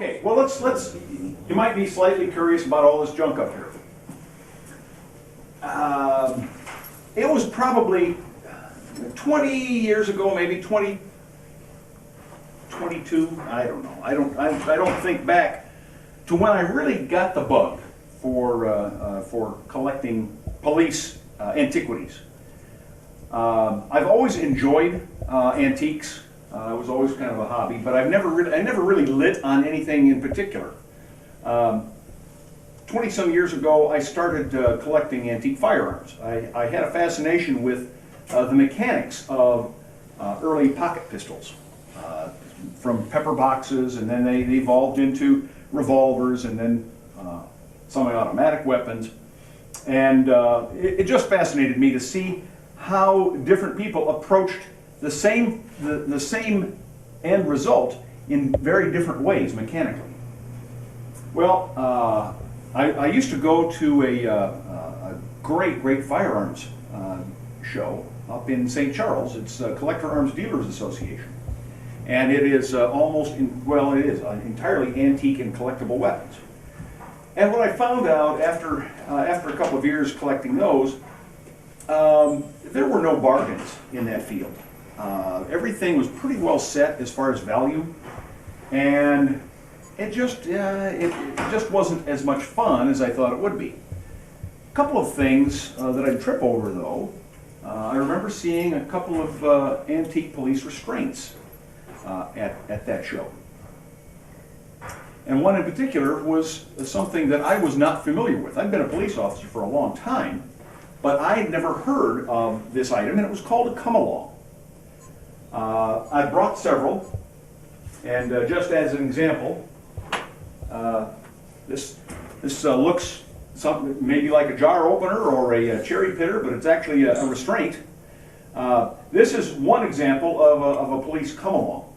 Okay, well you might be slightly curious about all this junk up here. It was probably 20 years ago, maybe 22, I don't know. I don't think back to when I really got the bug for collecting police antiquities. I've always enjoyed antiques. It was always kind of a hobby, but I never really lit on anything in particular. 20-some years ago, I started collecting antique firearms. I had a fascination with the mechanics of early pocket pistols, from pepper boxes, and then they evolved into revolvers, and then semi-automatic weapons. And it just fascinated me to see how different people approached the same end result in very different ways mechanically. Well, I used to go to a great firearms show up in St. Charles. It's Collector Arms Dealers Association, and it is entirely antique and collectible weapons. And what I found out after a couple of years collecting those, there were no bargains in that field. Everything was pretty well set as far as value, and it just wasn't as much fun as I thought it would be. A couple of things that I'd trip over, though. I remember seeing a couple of antique police restraints at that show. And one in particular was something that I was not familiar with. I'd been a police officer for a long time, but I had never heard of this item, and it was called a come-along. I brought several, and just as an example, this looks maybe like a jar opener or a cherry pitter, but it's actually a restraint. This is one example of a police come-along.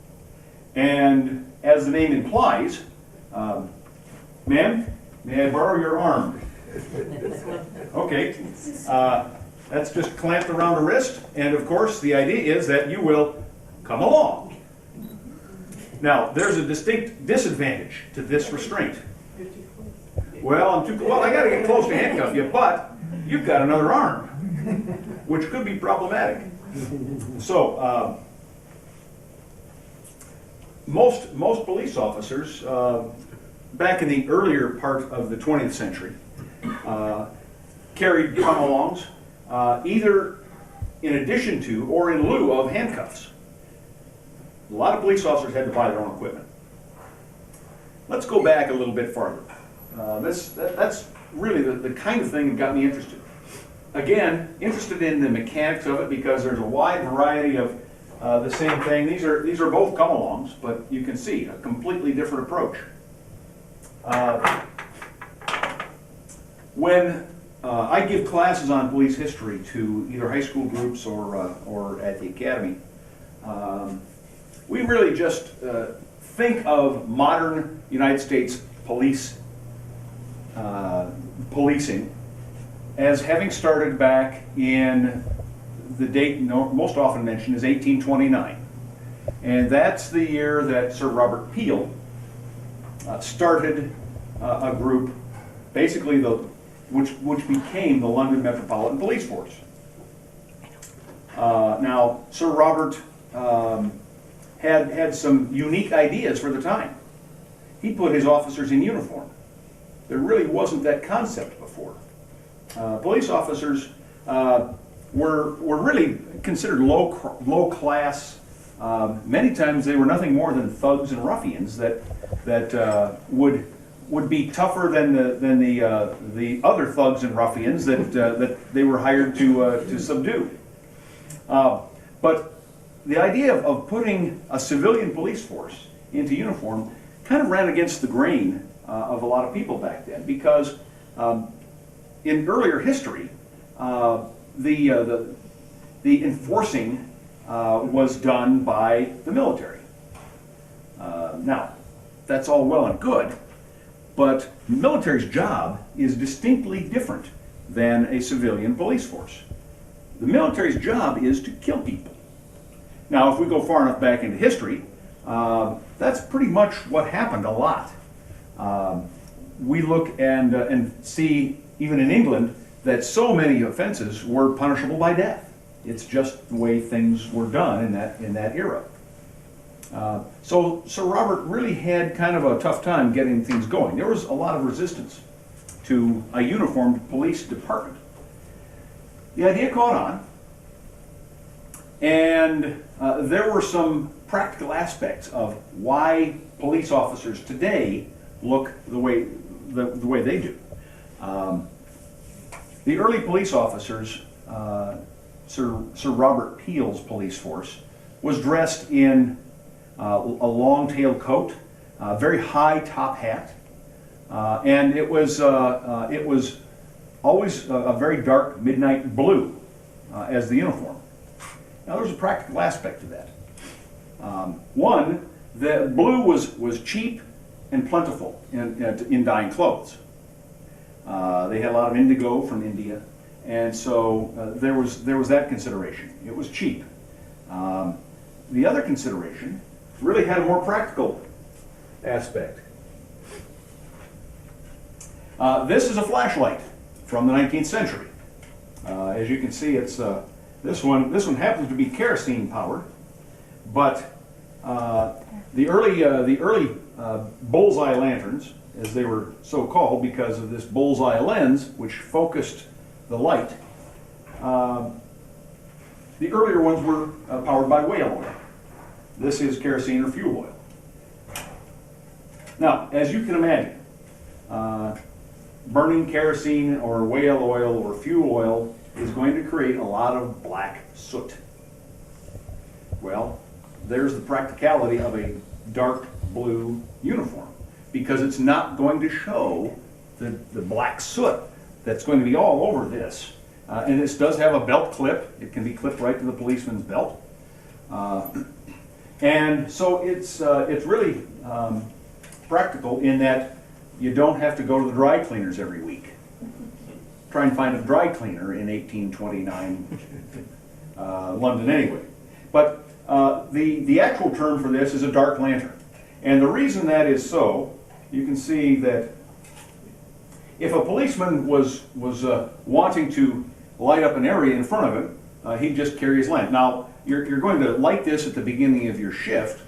And as the name implies, ma'am, may I borrow your arm? Okay. That's just clamped around the wrist, and of course the idea is that you will come along. Now, there's a distinct disadvantage to this restraint. Well, I got to get close to handcuff you, but you've got another arm, which could be problematic. So, most police officers back in the earlier part of the 20th century carried come-alongs, either in addition to or in lieu of handcuffs. A lot of police officers had to buy their own equipment. Let's go back a little bit farther. That's really the kind of thing that got me interested. Again, interested in the mechanics of it because there's a wide variety of the same thing. These are both come-alongs, but you can see a completely different approach. When I give classes on police history to either high school groups or at the academy, we really just think of modern United States policing as having started back in the date most often mentioned is 1829. And that's the year that Sir Robert Peel started a group, basically which became the London Metropolitan Police Force. Now, Sir Robert had some unique ideas for the time. He put his officers in uniform. There really wasn't that concept before. Police officers were really considered low class. Many times they were nothing more than thugs and ruffians that would be tougher than the other thugs and ruffians that they were hired to subdue. But the idea of putting a civilian police force into uniform kind of ran against the grain of a lot of people back then, because in earlier history, the enforcing was done by the military. Now, that's all well and good, but the military's job is distinctly different than a civilian police force. The military's job is to kill people. Now, if we go far enough back into history, That's pretty much what happened a lot. We look and see, even in England, that so many offenses were punishable by death. It's just the way things were done in that era. So Robert really had kind of a tough time getting things going. There was a lot of resistance to a uniformed police department. The idea caught on, and there were some practical aspects of why police officers today look the way they do. The early police officers, Sir Robert Peel's police force, was dressed in a long-tailed coat, a very high top hat, and it was always a very dark midnight blue as the uniform. Now there's a practical aspect to that. One, the blue was cheap and plentiful in dyeing clothes. They had a lot of indigo from India, and so there was that consideration. It was cheap. The other consideration really had a more practical aspect. This is a flashlight from the 19th century. As you can see, it's this one happens to be kerosene powered, but the early bullseye lanterns, as they were so called because of this bullseye lens which focused the light, the earlier ones were powered by whale oil. This is kerosene or fuel oil. Now, as you can imagine, burning kerosene or whale oil or fuel oil is going to create a lot of black soot. Well, there's the practicality of a dark blue uniform, because it's not going to show the black soot that's going to be all over this. And this does have a belt clip. It can be clipped right to the policeman's belt. And so it's really practical in that you don't have to go to the dry cleaners every week. Try and find a dry cleaner in 1829 London anyway. But the actual term for this is a dark lantern. And the reason that is so, you can see that if a policeman was wanting to light up an area in front of him, he'd just carry his lamp. Now, you're going to light this at the beginning of your shift,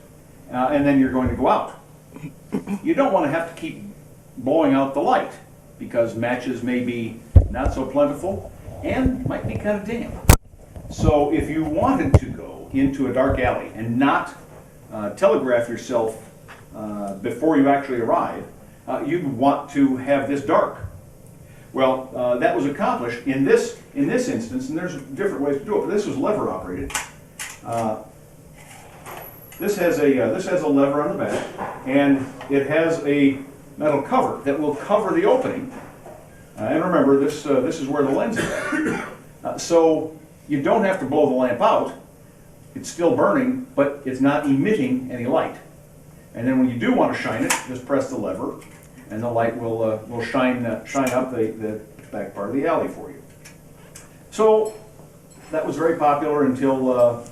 and then you're going to go out. You don't want to have to keep blowing out the light, because matches may be not so plentiful and might be kind of damp. So if you wanted to go into a dark alley and not telegraph yourself before you actually arrive, you'd want to have this dark. Well, that was accomplished in this instance, and there's different ways to do it, but this was lever operated. This has a lever on the back, and it has a metal cover that will cover the opening. And remember, this is where the lens is at. So you don't have to blow the lamp out. It's still burning, but it's not emitting any light. And then when you do want to shine it, just press the lever, and the light will shine up the back part of the alley for you. So that was very popular until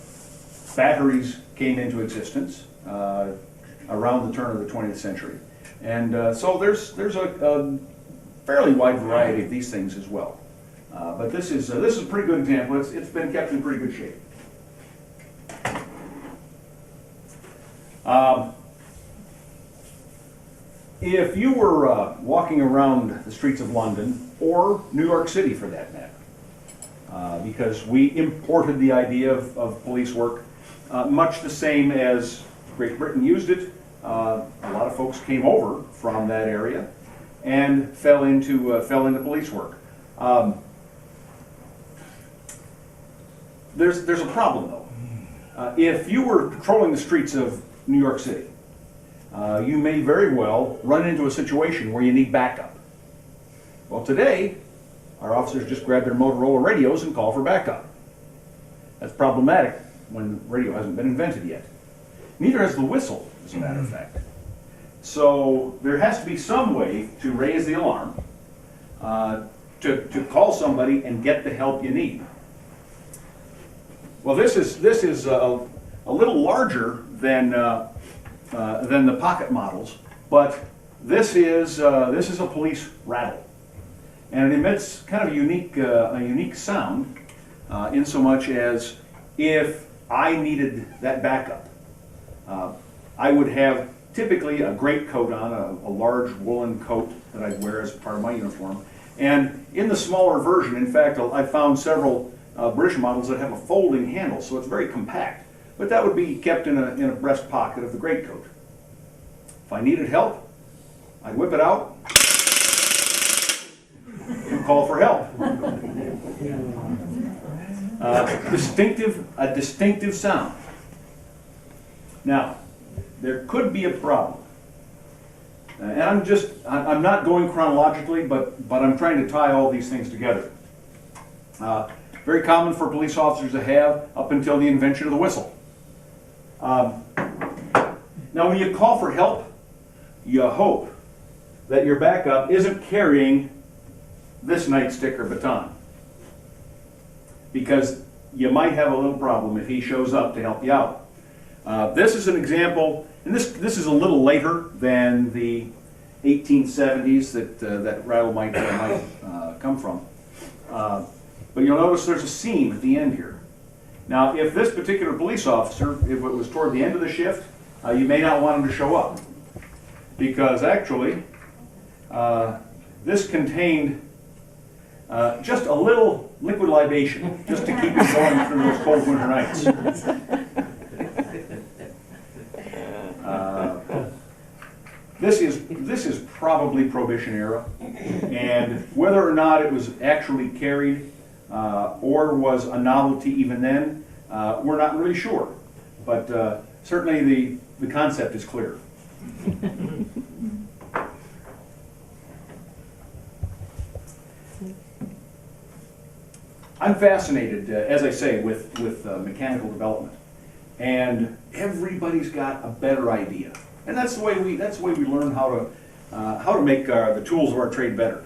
batteries came into existence around the turn of the 20th century. And so there's a fairly wide variety of these things as well. But this is a pretty good example. It's been kept in pretty good shape. If you were walking around the streets of London, or New York City for that matter, because we imported the idea of police work much the same as Great Britain used it. A lot of folks came over from that area and fell into police work. There's a problem though. If you were patrolling the streets of New York City, you may very well run into a situation where you need backup. Well, today, our officers just grab their Motorola radios and call for backup. That's problematic when radio hasn't been invented yet. Neither has the whistle, as a matter of fact. So there has to be some way to raise the alarm, to call somebody and get the help you need. Well, this is a little larger than the pocket models, but this is a police rattle, and it emits kind of a unique sound, in so much as if I needed that backup, I would have typically a greatcoat on, a large woolen coat that I'd wear as part of my uniform. And in the smaller version, in fact, I found several British models that have a folding handle, so it's very compact. But that would be kept in a breast pocket of the greatcoat. If I needed help, I'd whip it out and call for help. A distinctive sound. Now, there could be a problem. And I'm not going chronologically, but I'm trying to tie all these things together. Very common for police officers to have up until the invention of the whistle. Now, when you call for help, you hope that your backup isn't carrying this nightstick or baton, because you might have a little problem if he shows up to help you out. This is an example, and this is a little later than the 1870s that Rattle might come from. But you'll notice there's a seam at the end here. Now, if this particular police officer, if it was toward the end of the shift, you may not want him to show up, because actually this contained just a little liquid libation, just to keep him going through those cold winter nights. This is probably Prohibition era, and whether or not it was actually carried or was a novelty even then, we're not really sure. But certainly the concept is clear. I'm fascinated, as I say, with mechanical development, and everybody's got a better idea, and that's the way we learn how to make the tools of our trade better.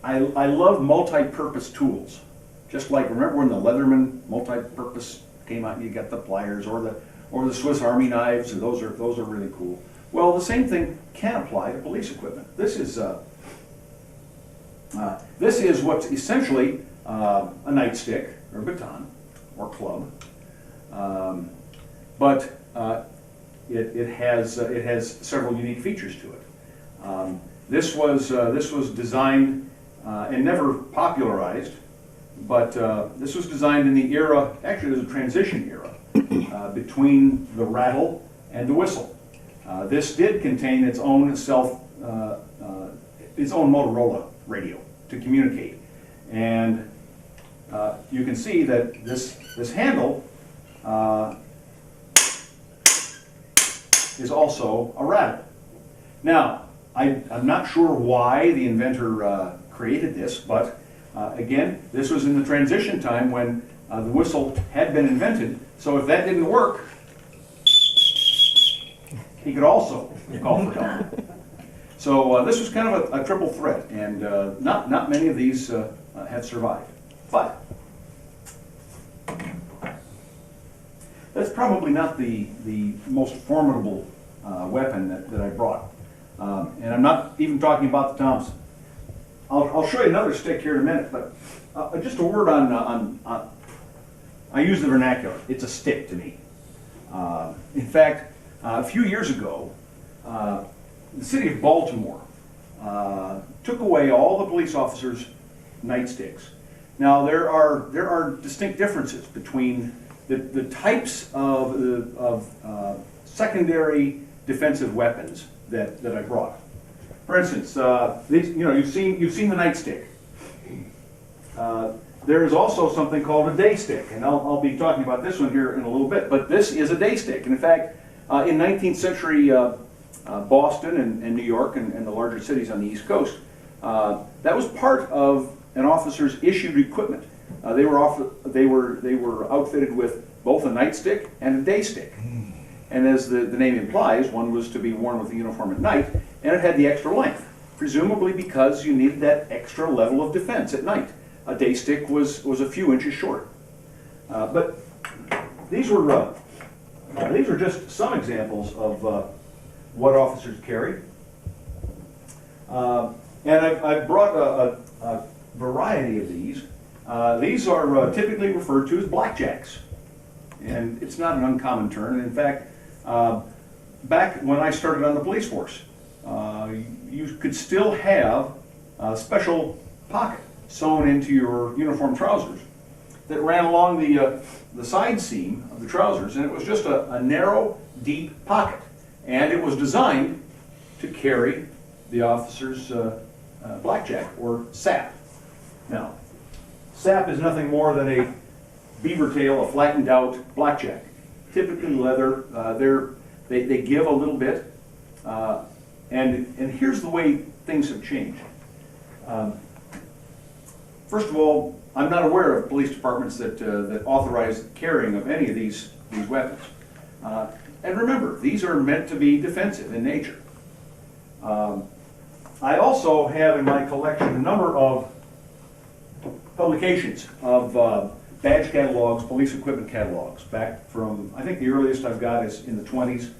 I love multi-purpose tools, just like, remember when the Leatherman multi-purpose came out? You got the pliers or the Swiss Army knives, and those are really cool. Well, the same thing can apply to police equipment. This is what's essentially a nightstick or baton or club, but it has several unique features to it. This was designed and never popularized, but this was designed in the era. Actually, there's a transition era between the rattle and the whistle. This did contain its own Motorola radio to communicate, and you can see that this handle is also a rattle. Now, I'm not sure why the inventor created this, but again, this was in the transition time when the whistle had been invented, so if that didn't work, he could also call for help. So this was kind of a triple threat, and not many of these have survived. But that's probably not the most formidable weapon that I brought. And I'm not even talking about the Thompson. I'll show you another stick here in a minute, but just a word on I use the vernacular. It's a stick to me. In fact, a few years ago, the city of Baltimore took away all the police officers' nightsticks. Now there are distinct differences between the types of secondary defensive weapons that I brought. For instance, you've seen the nightstick. There is also something called a day stick, and I'll be talking about this one here in a little bit. But this is a day stick, and in fact, in 19th century Boston and New York and the larger cities on the East Coast, that was part of an officer's issued equipment. They were outfitted with both a nightstick and a day stick. And as the name implies, one was to be worn with the uniform at night, and it had the extra length, presumably because you needed that extra level of defense at night. A day stick was a few inches short. But these were These are just some examples of what officers carry. And I've brought a variety of these. These are typically referred to as blackjacks. And it's not an uncommon term. In fact, back when I started on the police force, you could still have a special pocket sewn into your uniform trousers that ran along the side seam of the trousers, and it was just a narrow, deep pocket. And it was designed to carry the officer's blackjack, or sap. Now, sap is nothing more than a beaver tail, a flattened out blackjack. Typically leather. They give a little bit. And here's the way things have changed. First of all, I'm not aware of police departments that authorize carrying of any of these weapons. And remember, these are meant to be defensive in nature. I also have in my collection a number of publications of badge catalogs, police equipment catalogs, back from, I think the earliest I've got is in the 20s,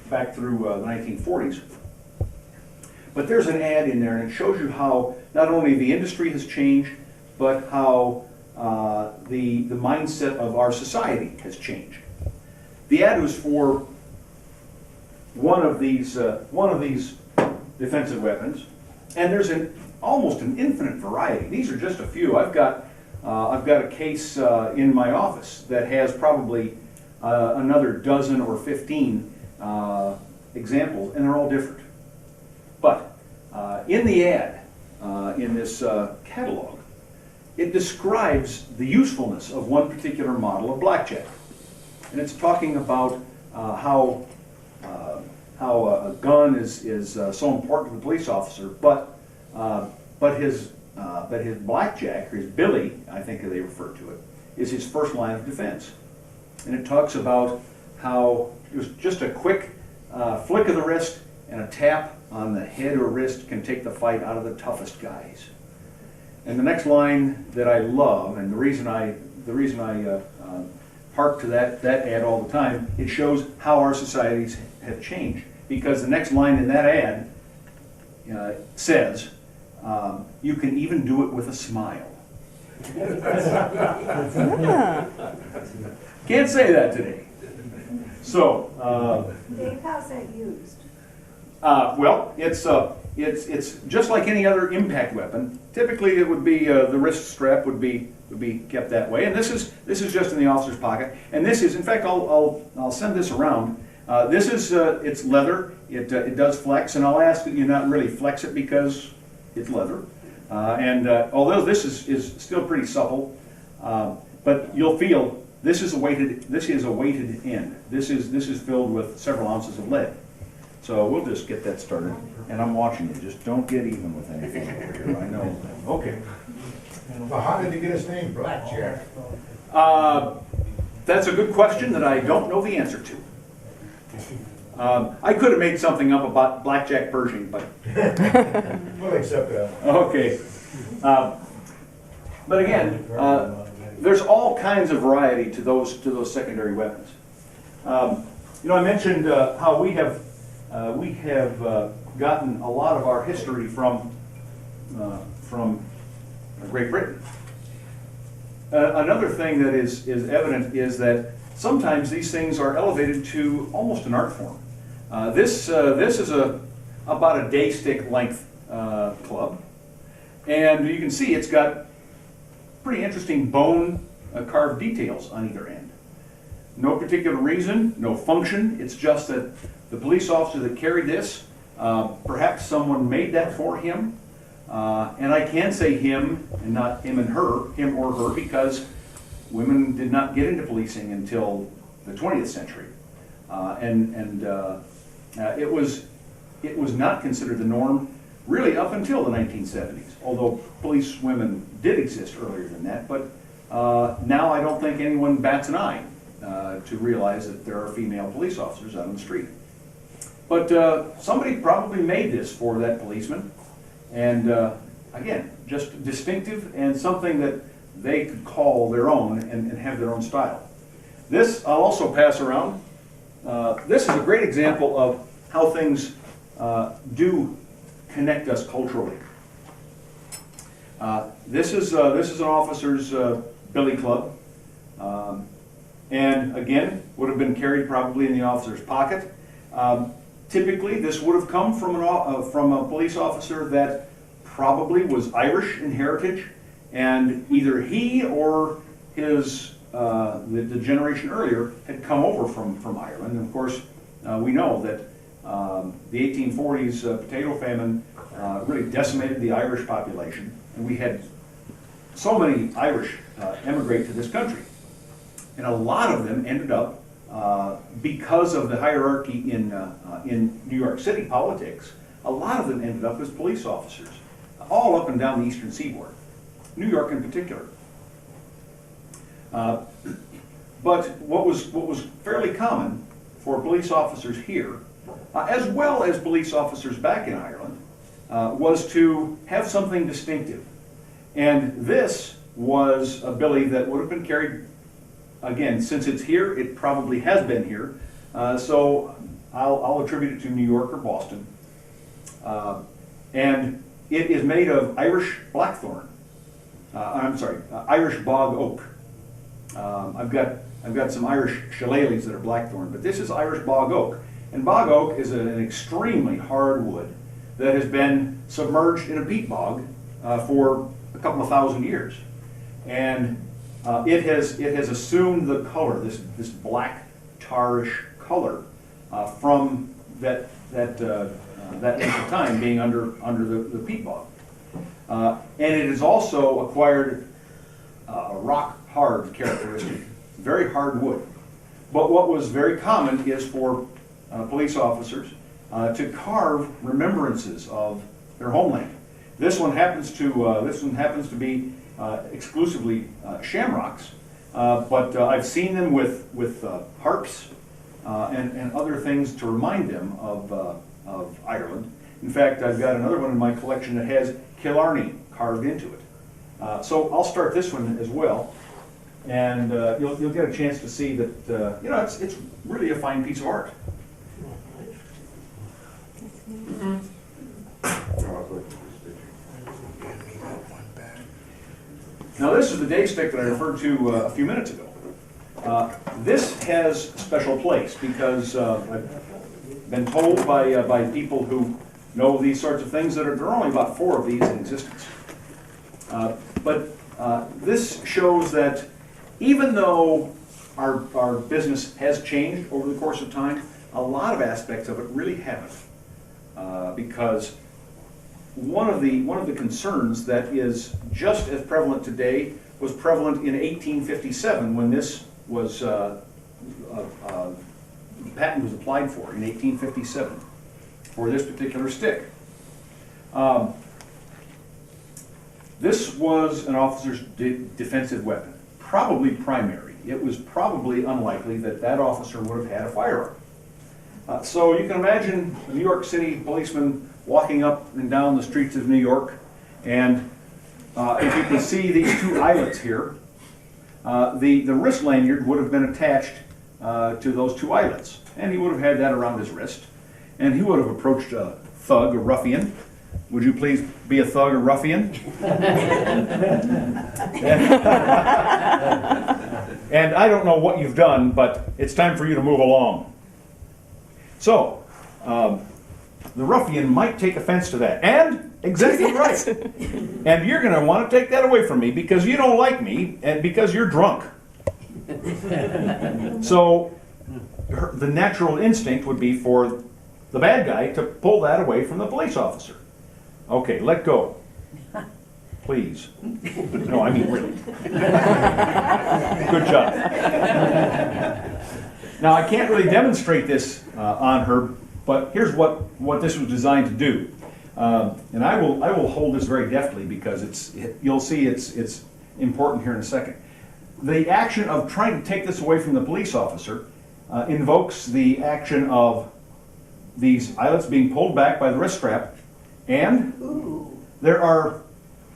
back through the 1940s. But there's an ad in there, and it shows you how not only the industry has changed, but how the mindset of our society has changed. The ad was for one of these defensive weapons, and there's almost an infinite variety. These are just a few. I've got a case in my office that has probably another dozen or 15 examples, and they're all different. But in the ad, in this catalog, it describes the usefulness of one particular model of blackjack. And it's talking about how a gun is so important to the police officer, but his blackjack, or his billy, I think they refer to it, is his first line of defense. And it talks about how it was just a quick flick of the wrist and a tap on the head or wrist can take the fight out of the toughest guys. And the next line that I love, and the reason I hark to that ad all the time, it shows how our societies have changed. Because the next line in that ad says, you can even do it with a smile. Can't say that today. So, Dave, how's that used? well, it's just like any other impact weapon. Typically, it would be the wrist strap would be kept that way, and this is just in the officer's pocket. And this is, in fact, I'll send this around. This is it's leather. It does flex, and I'll ask that you not really flex it because it's leather. And although this is still pretty supple, but you'll feel this is a weighted end. This is filled with several ounces of lead. So we'll just get that started. And I'm watching you. Just don't get even with anything over here. I know. Okay. Well, how did he get his name, Blackjack? That's a good question that I don't know the answer to. I could have made something up about blackjack Pershing, but We'll accept that. okay. But again, there's all kinds of variety to those secondary weapons. You know, I mentioned how we have gotten a lot of our history from Great Britain. Another thing that is evident is that sometimes these things are elevated to almost an art form. This is about a day stick length club, and you can see it's got pretty interesting bone carved details on either end. No particular reason, no function. It's just that the police officer that carried this, perhaps someone made that for him. And I can say him and not him and her, him or her, because women did not get into policing until the 20th century. It was not considered the norm really up until the 1970s, although police women did exist earlier than that. But now I don't think anyone bats an eye to realize that there are female police officers out on the street. But somebody probably made this for that policeman. And again, just distinctive and something that they could call their own and have their own style. This I'll also pass around. this is a great example of how things do connect us culturally. This is an officer's billy club, and again would have been carried probably in the officer's pocket. Typically, this would have come from a police officer that probably was Irish in heritage, and either he or his the generation earlier had come over from Ireland. And of course, we know that the 1840s potato famine really decimated the Irish population, and we had so many Irish emigrate to this country. And a lot of them ended up, because of the hierarchy in New York City politics, a lot of them ended up as police officers, all up and down the eastern seaboard, New York in particular. But what was fairly common for police officers here, as well as police officers back in Ireland, was to have something distinctive. And this was a billy that would have been carried, again, since it's here, it probably has been here, so I'll attribute it to New York or Boston. And it is made of Irish blackthorn. Irish bog oak. I've got some Irish shillelaghs that are blackthorn, but this is Irish bog oak. And bog oak is an extremely hard wood that has been submerged in a peat bog for a couple of thousand years. And it has assumed the color, this black tarish color, from that length of time being under the peat bog. And it has also acquired a rock hard characteristic, very hard wood. But what was very common is for police officers to carve remembrances of their homeland. This one happens to be exclusively shamrocks, but I've seen them with harps and other things to remind them of Ireland. In fact, I've got another one in my collection that has Killarney carved into it. So I'll start this one as well, and you'll get a chance to see that it's really a fine piece of art. Now this is the day stick that I referred to a few minutes ago. This has a special place because I've been told by people who know these sorts of things that there are only about 4 of these in existence. But this shows that even though our business has changed over the course of time, a lot of aspects of it really haven't. Because one of the concerns that is just as prevalent today was prevalent in 1857 when this was the patent was applied for in 1857 for this particular stick. This was an officer's defensive weapon, probably primary. It was probably unlikely that that officer would have had a firearm. So you can imagine a New York City policeman walking up and down the streets of New York, and if you can see these 2 eyelets here, the wrist lanyard would have been attached to those 2 eyelets, and he would have had that around his wrist, and he would have approached a thug, a ruffian. Would you please be a thug or ruffian? And I don't know what you've done, but it's time for you to move along. So, the ruffian might take offense to that, and exactly right. And you're going to want to take that away from me because you don't like me and because you're drunk. So, the natural instinct would be for the bad guy to pull that away from the police officer. Okay, let go. Please. No, I mean really. Good job. Now, I can't really demonstrate this on her, but here's what this was designed to do. And I will hold this very deftly because you'll see it's important here in a second. The action of trying to take this away from the police officer invokes the action of these eyelets being pulled back by the wrist strap, and there are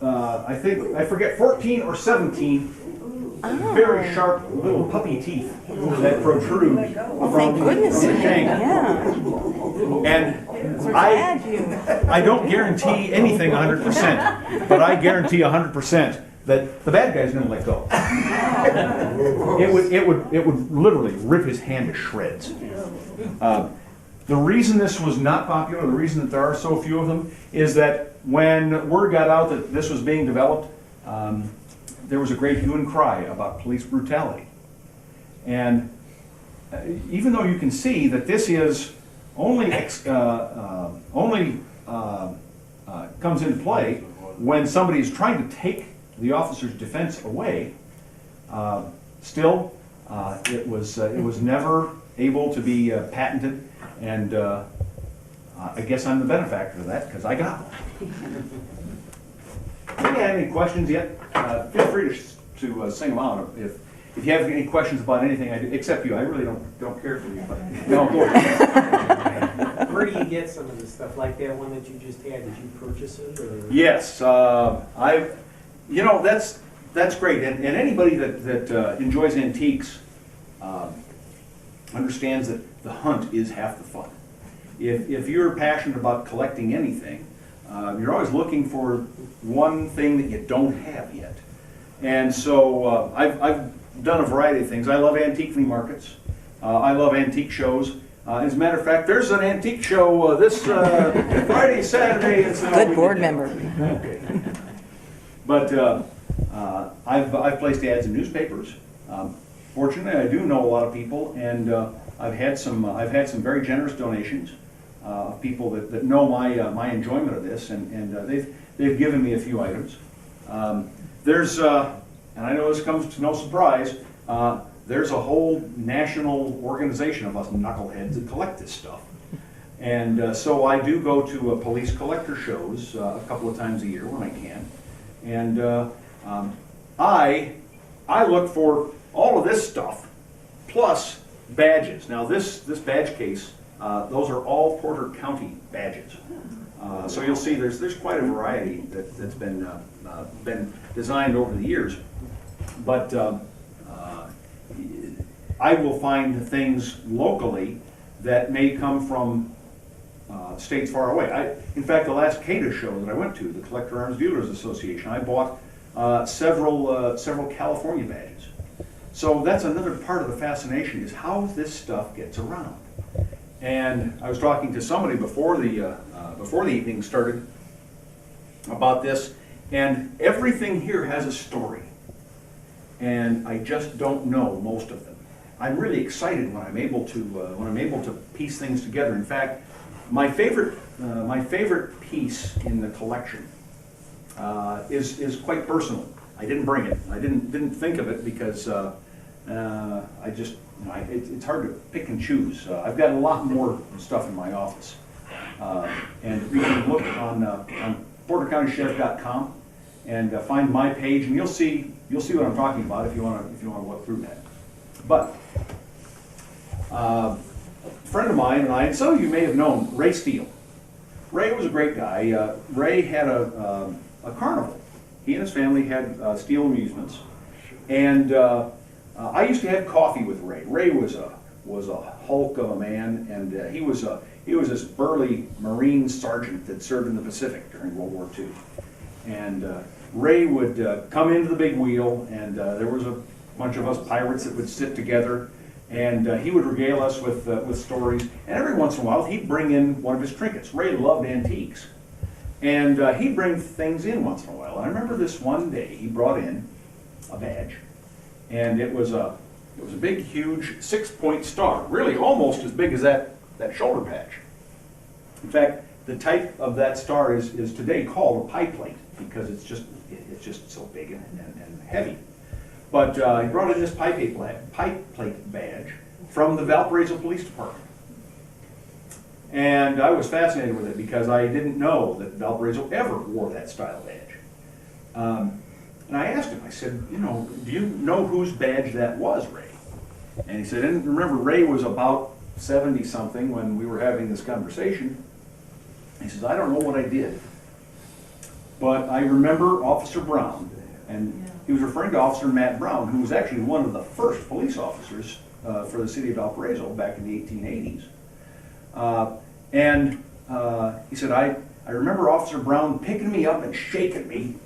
I forget 14 or 17 very sharp little puppy teeth that protrude Oh, thank goodness. from the shank. Yeah. And We're glad you. I don't guarantee anything 100%, but I guarantee 100% that the bad guy's going to let go. It would literally rip his hand to shreds. The reason this was not popular, the reason that there are so few of them, is that when word got out that this was being developed, there was a great hue and cry about police brutality. And even though you can see that this is only comes into play when somebody is trying to take the officer's defense away, still it was never able to be patented, and I guess I'm the benefactor of that because I got one. If you have any questions yet, feel free to sing them out. If you have any questions about anything, except you, I really don't care for you. But no, go ahead. Where do you get some of this stuff? Like that one that you just had, did you purchase it? Or? Yes, that's great, and anybody that enjoys antiques understands that the hunt is half the fun. If you're passionate about collecting anything, you're always looking for one thing that you don't have yet. And so I've done a variety of things. I love antique flea markets. I love antique shows. As a matter of fact, there's an antique show this Friday, Saturday. Good board member. Okay. But I've placed ads in newspapers. Fortunately, I do know a lot of people, and I've had some very generous donations of people that know my enjoyment of this, and they've given me a few items. There's and I know this comes to no surprise. There's a whole national organization of us knuckleheads that collect this stuff. And so I do go to police collector shows a couple of times a year when I can. And I look for all of this stuff, plus badges. Now this badge case, those are all Porter County badges. So you'll see there's quite a variety that's been designed over the years. But I will find things locally that may come from states far away. In fact, the last CADA show that I went to, the Collector Arms Dealers Association, I bought several California badges. So that's another part of the fascination, is how this stuff gets around. And I was talking to somebody before the evening started about this, and everything here has a story, and I just don't know most of them. I'm really excited when I'm able to piece things together. In fact, my favorite piece in the collection is quite personal. I didn't bring it. I didn't think of it because it's hard to pick and choose. I've got a lot more stuff in my office, and you can look on PorterCountySheriff.com and find my page, and you'll see what I'm talking about if you want to look through that. But a friend of mine and I, and some of you may have known Ray Steele. Ray was a great guy. Ray had a carnival. He and his family had Steele Amusements, and I used to have coffee with Ray. Ray was a hulk of a man, and he was this burly Marine sergeant that served in the Pacific during World War II. And Ray would come into the big wheel, and there was a bunch of us pirates that would sit together, and he would regale us with stories. And every once in a while, he'd bring in one of his trinkets. Ray loved antiques, and he'd bring things in once in a while. And I remember this one day he brought in a badge, and it was a big, huge 6-point star, really almost as big as that shoulder patch. In fact, the type of that star is today called a pie plate because it's just so big and heavy. But he brought in this pie plate badge from the Valparaiso Police Department. And I was fascinated with it because I didn't know that Valparaiso ever wore that style badge. And I asked him, I said, do you know whose badge that was, Ray? And he said, and remember, Ray was about 70-something when we were having this conversation. He says, I don't know what I did, but I remember Officer Brown, and he was referring to Officer Matt Brown, who was actually one of the first police officers for the city of Valparaiso back in the 1880s. He said, I remember Officer Brown picking me up and shaking me,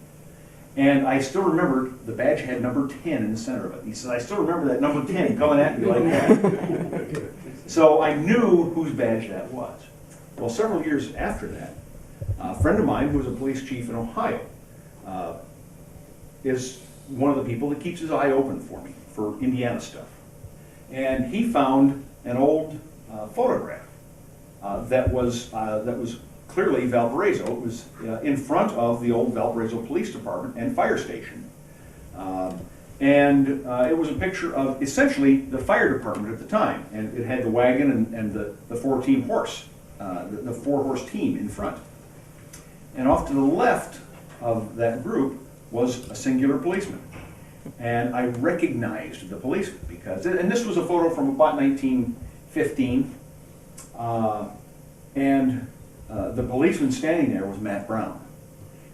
and I still remember the badge had number 10 in the center of it. He said, I still remember that number 10 coming at me like that. So I knew whose badge that was. Well, several years after that, a friend of mine who was a police chief in Ohio is one of the people that keeps his eye open for me for Indiana stuff. And he found an old photograph that was clearly Valparaiso. It was in front of the old Valparaiso Police Department and fire station. It was a picture of essentially the fire department at the time. And it had the wagon and the four-horse team in front. And off to the left of that group was a singular policeman. And I recognized the policeman because, and this was a photo from about 1915. The policeman standing there was Matt Brown.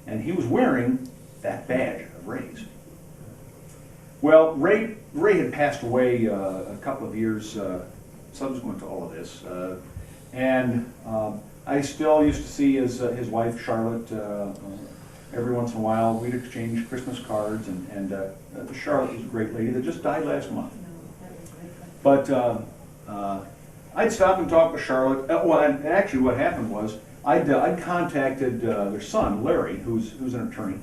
And he was wearing that badge of Ray's. Well, Ray had passed away a couple of years subsequent to all of this. I still used to see his wife, Charlotte, every once in a while. We'd exchange Christmas cards, and Charlotte was a great lady that just died last month. But I'd stop and talk with Charlotte. And actually what happened was, I'd contacted their son, Larry, who's an attorney.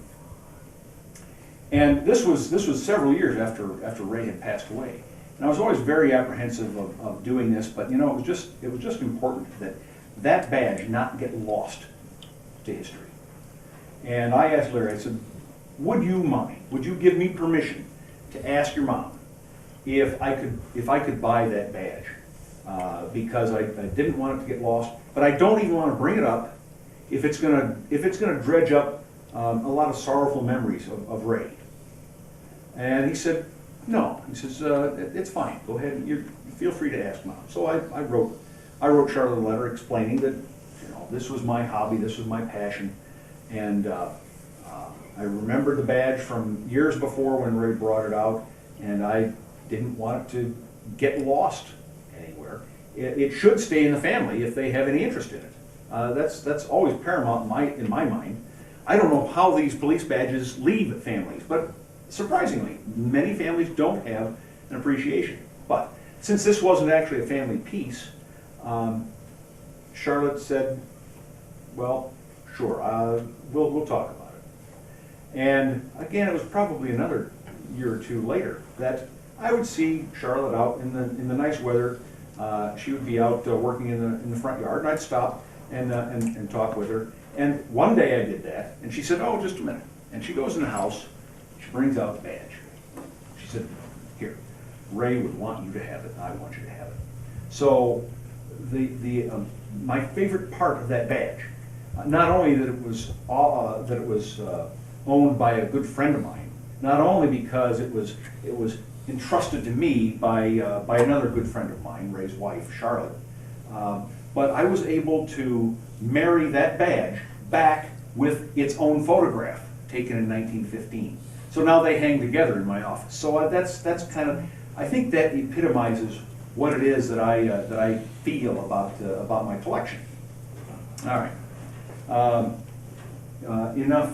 And this was several years after Ray had passed away. And I was always very apprehensive of doing this, but you know, it was just important that badge not get lost to history. And I asked Larry, I said, would you give me permission to ask your mom if I could buy that badge? Because I didn't want it to get lost, but I don't even want to bring it up if it's gonna dredge up a lot of sorrowful memories of Ray. And he said, no. He says, it's fine. Go ahead. You feel free to ask Mom. So I wrote Charlotte a letter explaining that, you know, this was my hobby, this was my passion, and I remembered the badge from years before when Ray brought it out, and I didn't want it to get lost anywhere. It should stay in the family if they have any interest in it. That's always paramount in my mind. I don't know how these police badges leave families, but surprisingly, many families don't have an appreciation. But since this wasn't actually a family piece, Charlotte said, well, sure, we'll talk about it. And again, it was probably another year or two later that I would see Charlotte out in the nice weather. She would be out working in the front yard, and I'd stop and talk with her. And one day I did that, and she said, oh, just a minute. And she goes in the house, she brings out the badge. She said, here, Ray would want you to have it, and I want you to have it. So my favorite part of that badge, not only that it was owned by a good friend of mine, not only because it was entrusted to me by another good friend of mine, Ray's wife, Charlotte, but I was able to marry that badge back with its own photograph taken in 1915. So now they hang together in my office. So that's kind of, I think that epitomizes what it is that I feel about my collection. All right. Enough.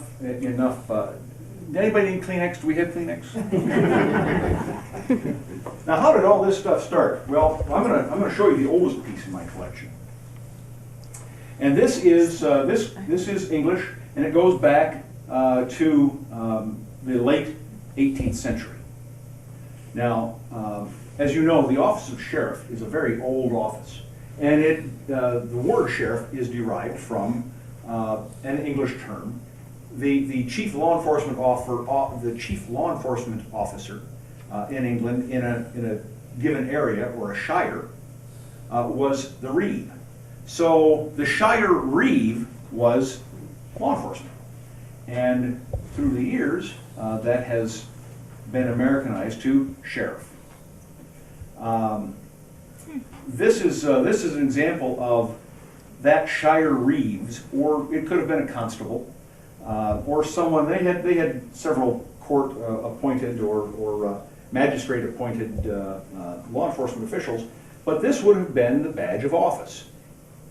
Anybody need Kleenex? Do we have Kleenex? Now, how did all this stuff start? Well, I'm gonna show you the oldest piece in my collection, and this is English, and it goes back to the late 18th century. Now, as you know, the office of sheriff is a very old office, and the word sheriff is derived from an English term. The chief law enforcement officer in England in a given area or a shire was the reeve. So the shire reeve was law enforcement, and through the years that has been Americanized to sheriff. This is an example of that shire reeves, or it could have been a constable. Or someone, they had several court appointed or magistrate appointed law enforcement officials, but this would have been the badge of office.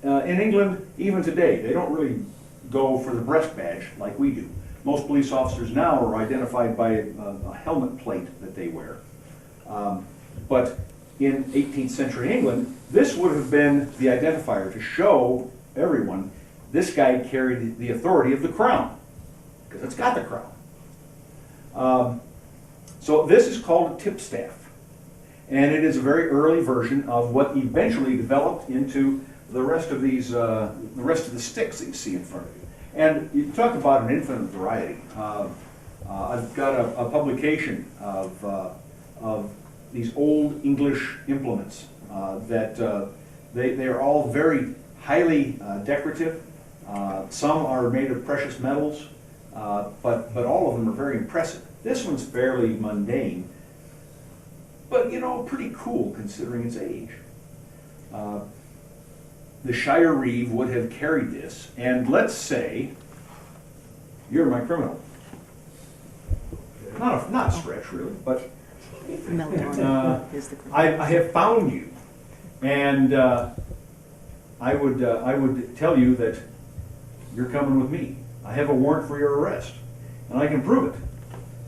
In England, even today, they don't really go for the breast badge like we do. Most police officers now are identified by a helmet plate that they wear. But in 18th century England, this would have been the identifier to show everyone this guy carried the authority of the crown, because it's got the crown. So this is called a tipstaff, and it is a very early version of what eventually developed into the rest of these, the rest of the sticks that you see in front of you. And you talk about an infinite variety. I've got a publication of these old English implements that they are all very highly decorative. Some are made of precious metals, but all of them are very impressive. This one's fairly mundane, but you know, pretty cool considering its age. The Shire Reeve would have carried this, and let's say you're my criminal. Not a stretch, really, but Meltdown is the I have found you, and I would tell you that you're coming with me. I have a warrant for your arrest, and I can prove it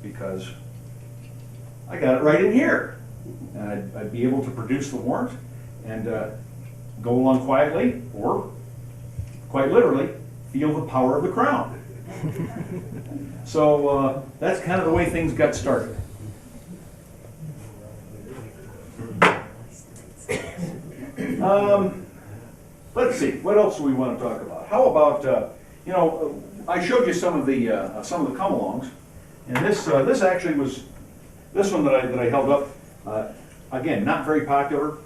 because I got it right in here. And I'd be able to produce the warrant and go along quietly, or quite literally, feel the power of the crown. So that's kind of the way things got started. Let's see, what else do we want to talk about? How about, you know, I showed you some of the come-alongs, and this actually was, this one that I held up, again, not very popular,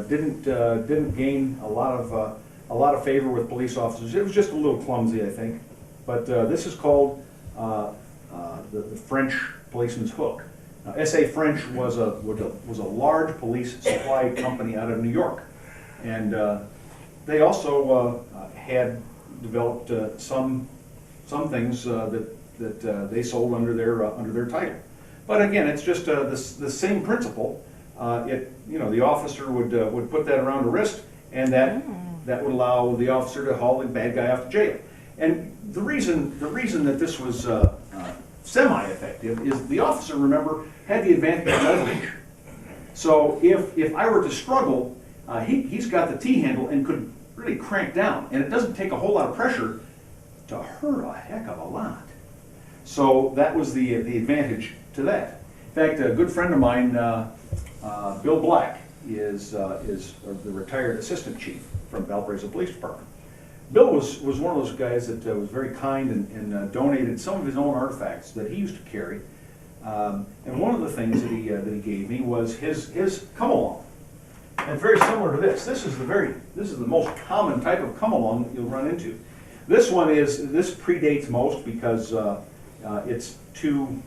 didn't gain a lot of favor with police officers. It was just a little clumsy, I think. But this is called the French policeman's hook. Now, S.A. French was a large police supply company out of New York, and they also had developed some things that they sold under their title. But again, it's just the same principle. The officer would put that around the wrist, and that would allow the officer to haul the bad guy off to jail. And the reason that this was semi-effective is the officer, remember, had the advantage of leverage. So if I were to struggle, he's got the T-handle and could really crank down, and it doesn't take a whole lot of pressure to hurt a heck of a lot. So that was the advantage to that. In fact, a good friend of mine, Bill Black, is the retired assistant chief from Valparaiso Police Department. Bill was one of those guys that was very kind and donated some of his own artifacts that he used to carry. And one of the things that he gave me was his come-along. And very similar to this. This is the most common type of come-along that you'll run into. This predates most because it's two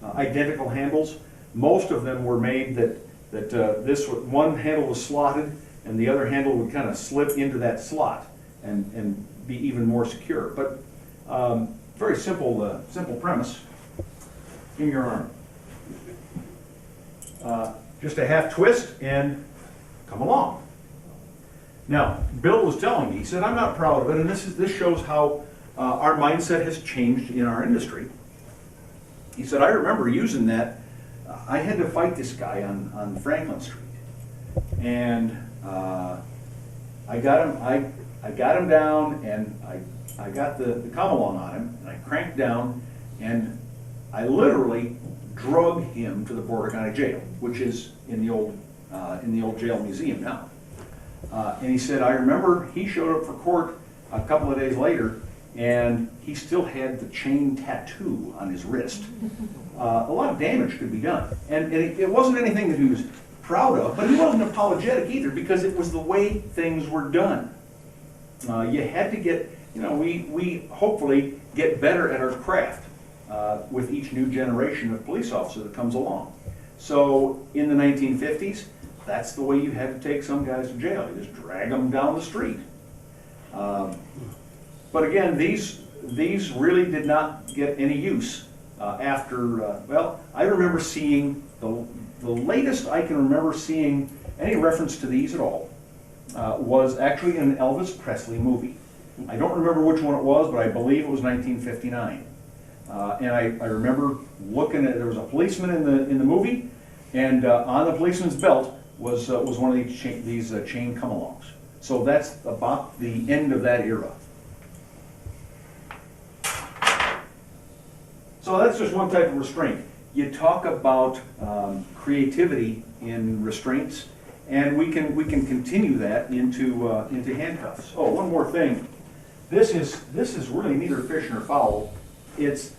identical handles. Most of them were made that this one handle was slotted and the other handle would kind of slip into that slot and be even more secure. But very simple premise. Give me your arm. Just a half twist and come along. Now, Bill was telling me, he said, I'm not proud of it, and this shows how our mindset has changed in our industry. He said, I remember using that. I had to fight this guy on Franklin Street, and I got him down, and I got the come-along on him, and I cranked down, and I literally drug him to the Border County Jail, which is in the old jail museum now. And he said, I remember he showed up for court a couple of days later, and he still had the chain tattoo on his wrist. A lot of damage could be done. And it wasn't anything that he was proud of, but he wasn't apologetic either, because it was the way things were done. You had to get, we hopefully get better at our craft with each new generation of police officer that comes along. So in the 1950s, that's the way you had to take some guys to jail. You just drag them down the street. But again, these really did not get any use well, I remember seeing, the latest I can remember seeing any reference to these at all was actually an Elvis Presley movie. I don't remember which one it was, but I believe it was 1959. And I remember looking at, there was a policeman in the movie, and on the policeman's belt was one of these chain come-alongs. So that's about the end of that era. So that's just one type of restraint. You talk about creativity in restraints, and we can continue that into handcuffs. Oh, one more thing. This is really neither fish nor fowl. This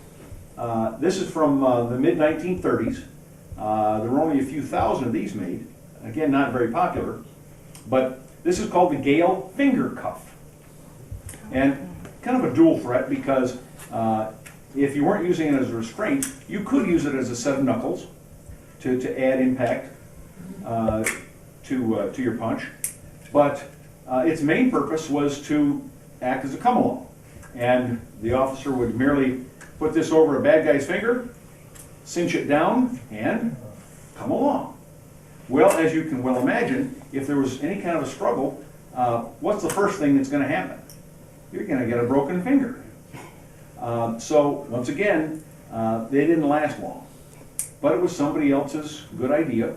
is from the mid-1930s. There were only a few thousand of these made. Again, not very popular. But this is called the Gale finger cuff. And kind of a dual threat, because if you weren't using it as a restraint, you could use it as a set of knuckles to add impact to your punch. But its main purpose was to act as a come-along. And the officer would merely put this over a bad guy's finger, cinch it down, and come along. Well, as you can well imagine, if there was any kind of a struggle, what's the first thing that's going to happen? You're going to get a broken finger. So, once again, they didn't last long. But it was somebody else's good idea.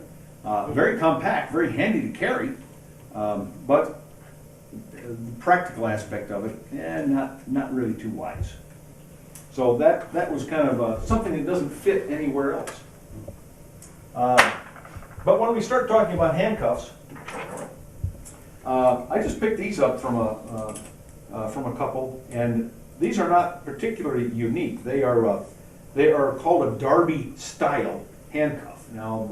Very compact, very handy to carry, but the practical aspect of it, not really too wise. So that was kind of something that doesn't fit anywhere else. But when we start talking about handcuffs, I just picked these up from a couple, and these are not particularly unique. They are called a Darby style handcuff. Now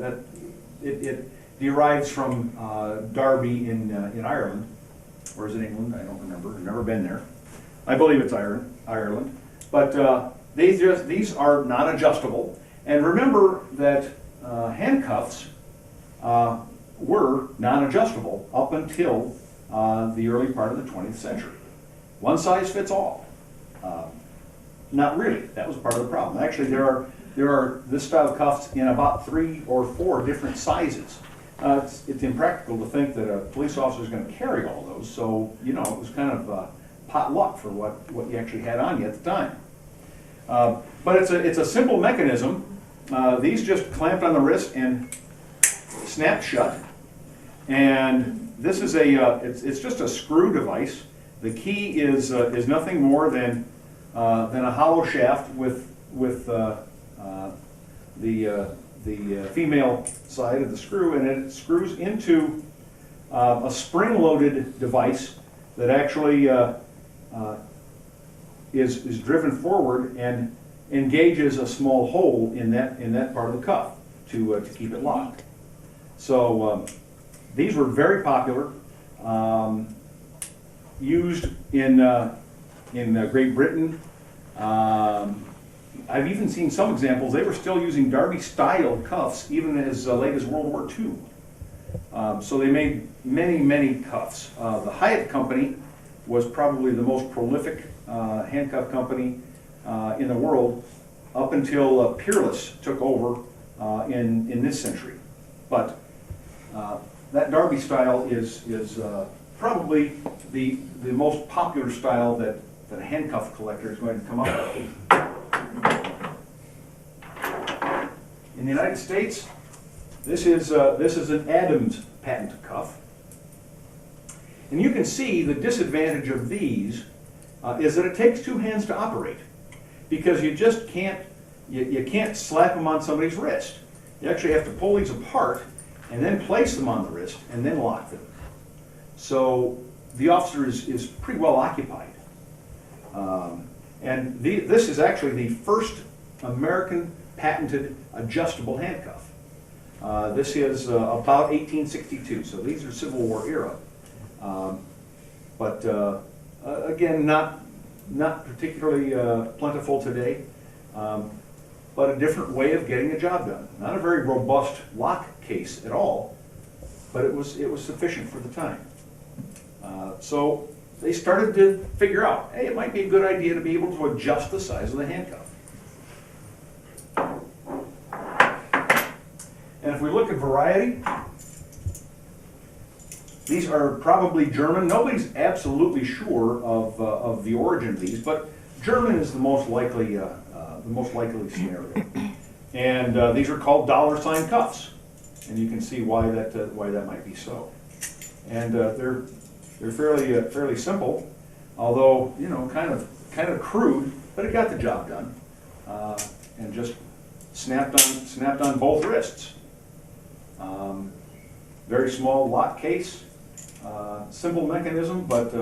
it derives from Darby in Ireland, or is it England? I don't remember. I've never been there. I believe it's Ireland. But these are not adjustable. And remember that handcuffs were non-adjustable up until the early part of the 20th century. One size fits all. Not really. That was part of the problem. Actually, there are this style of cuffs in about 3 or 4 different sizes. It's impractical to think that a police officer is going to carry all those. So it was kind of pot luck for what you actually had on you at the time. But it's a simple mechanism. These just clamped on the wrist and snap shut. And this is it's just a screw device. The key is nothing more than a hollow shaft with the female side of the screw, and it screws into a spring-loaded device that actually is driven forward and engages a small hole in that part of the cuff to keep it locked. So these were very popular, used in Great Britain. I've even seen some examples. They were still using Darby-style cuffs even as late as World War II. So they made many cuffs. The Hyatt Company was probably the most prolific handcuff company in the world up until Peerless took over in this century. But that Darby style is probably the most popular style that a handcuff collector is going to come up with. In the United States, this is an Adams patent cuff. And you can see the disadvantage of these is that it takes 2 hands to operate, because you just can't slap them on somebody's wrist. You actually have to pull these apart and then place them on the wrist and then lock them. So the officer is pretty well occupied. And this is actually the first American patented adjustable handcuff. This is about 1862, so these are Civil War era. But again, not particularly plentiful today, but a different way of getting the job done. Not a very robust lock case at all, but it was sufficient for the time. So they started to figure out, hey, it might be a good idea to be able to adjust the size of the handcuff. look at variety, these are probably German. Nobody's absolutely sure of the origin of these, but German is the most likely scenario. And these are called $ cuffs, and you can see why that might be so. And they're fairly simple, although kind of crude, but it got the job done, and just snapped on both wrists. Very small lock case, simple mechanism, but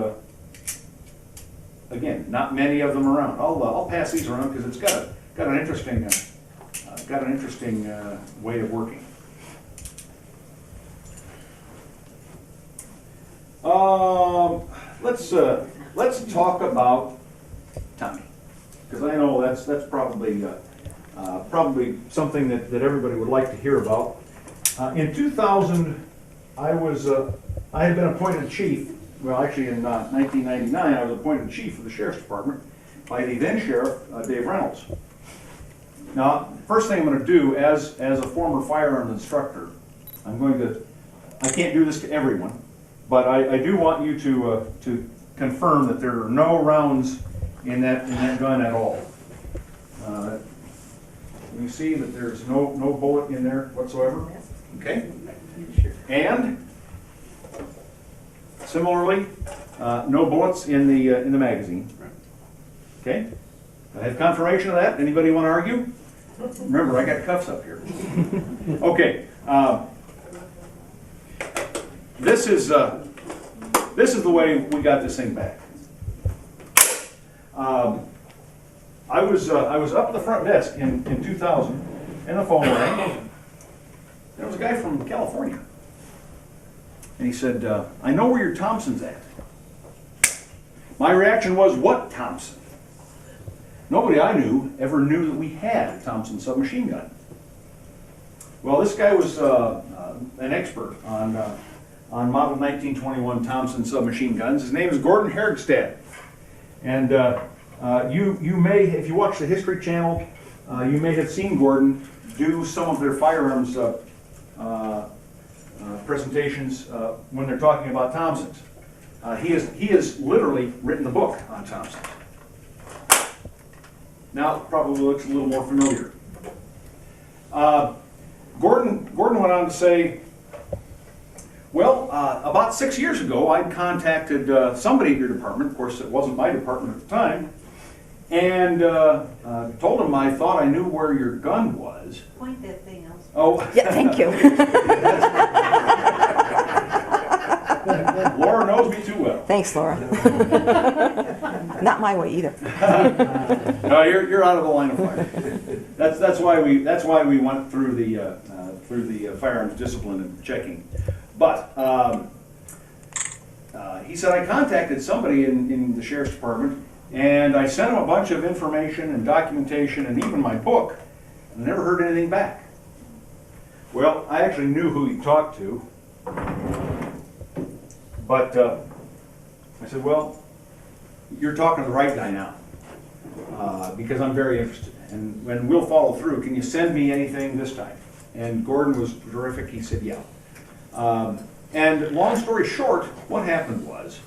again, not many of them around. I'll pass these around because it's got an interesting way of working. Let's talk about Tommy, because I know that's probably something that everybody would like to hear about. In 2000, I had been appointed chief. Well, actually, in 1999, I was appointed chief of the sheriff's department by the then sheriff, Dave Reynolds. Now, first thing I'm going to do, as a former firearms instructor, I can't do this to everyone, but I do want you to confirm that there are no rounds in that gun at all. You see that there's no bullet in there whatsoever. Okay. And similarly, no bullets in the magazine. Okay. I have confirmation of that. Anybody want to argue? Remember, I got cuffs up here. Okay. This is the way we got this thing back. I was up at the front desk in 2000, and the phone rang. There was a guy from California, and he said, "I know where your Thompson's at." My reaction was, "What Thompson?" Nobody I knew ever knew that we had a Thompson submachine gun. Well, this guy was an expert on model 1921 Thompson submachine guns. His name is Gordon Hergstad. And you may, if you watch the History Channel, you may have seen Gordon do some of their firearms presentations when they're talking about Thompsons. He has literally written the book on Thompson. Now it probably looks a little more familiar. Gordon went on to say, well, about 6 years ago, I'd contacted somebody at your department. Of course, it wasn't my department at the time. And told him I thought I knew where your gun was. Point that thing out. Oh. Yeah, thank you. Laura knows me too well. Thanks, Laura. Not my way either. No, you're out of the line of fire. That's why we went through the firearms discipline and checking. But he said I contacted somebody in the sheriff's department, and I sent him a bunch of information and documentation and even my book, and I never heard anything back. Well, I actually knew who he talked to, but I said, well, you're talking to the right guy now, because I'm very interested, and we'll follow through. Can you send me anything this time? And Gordon was terrific. He said, yeah. And long story short, what happened was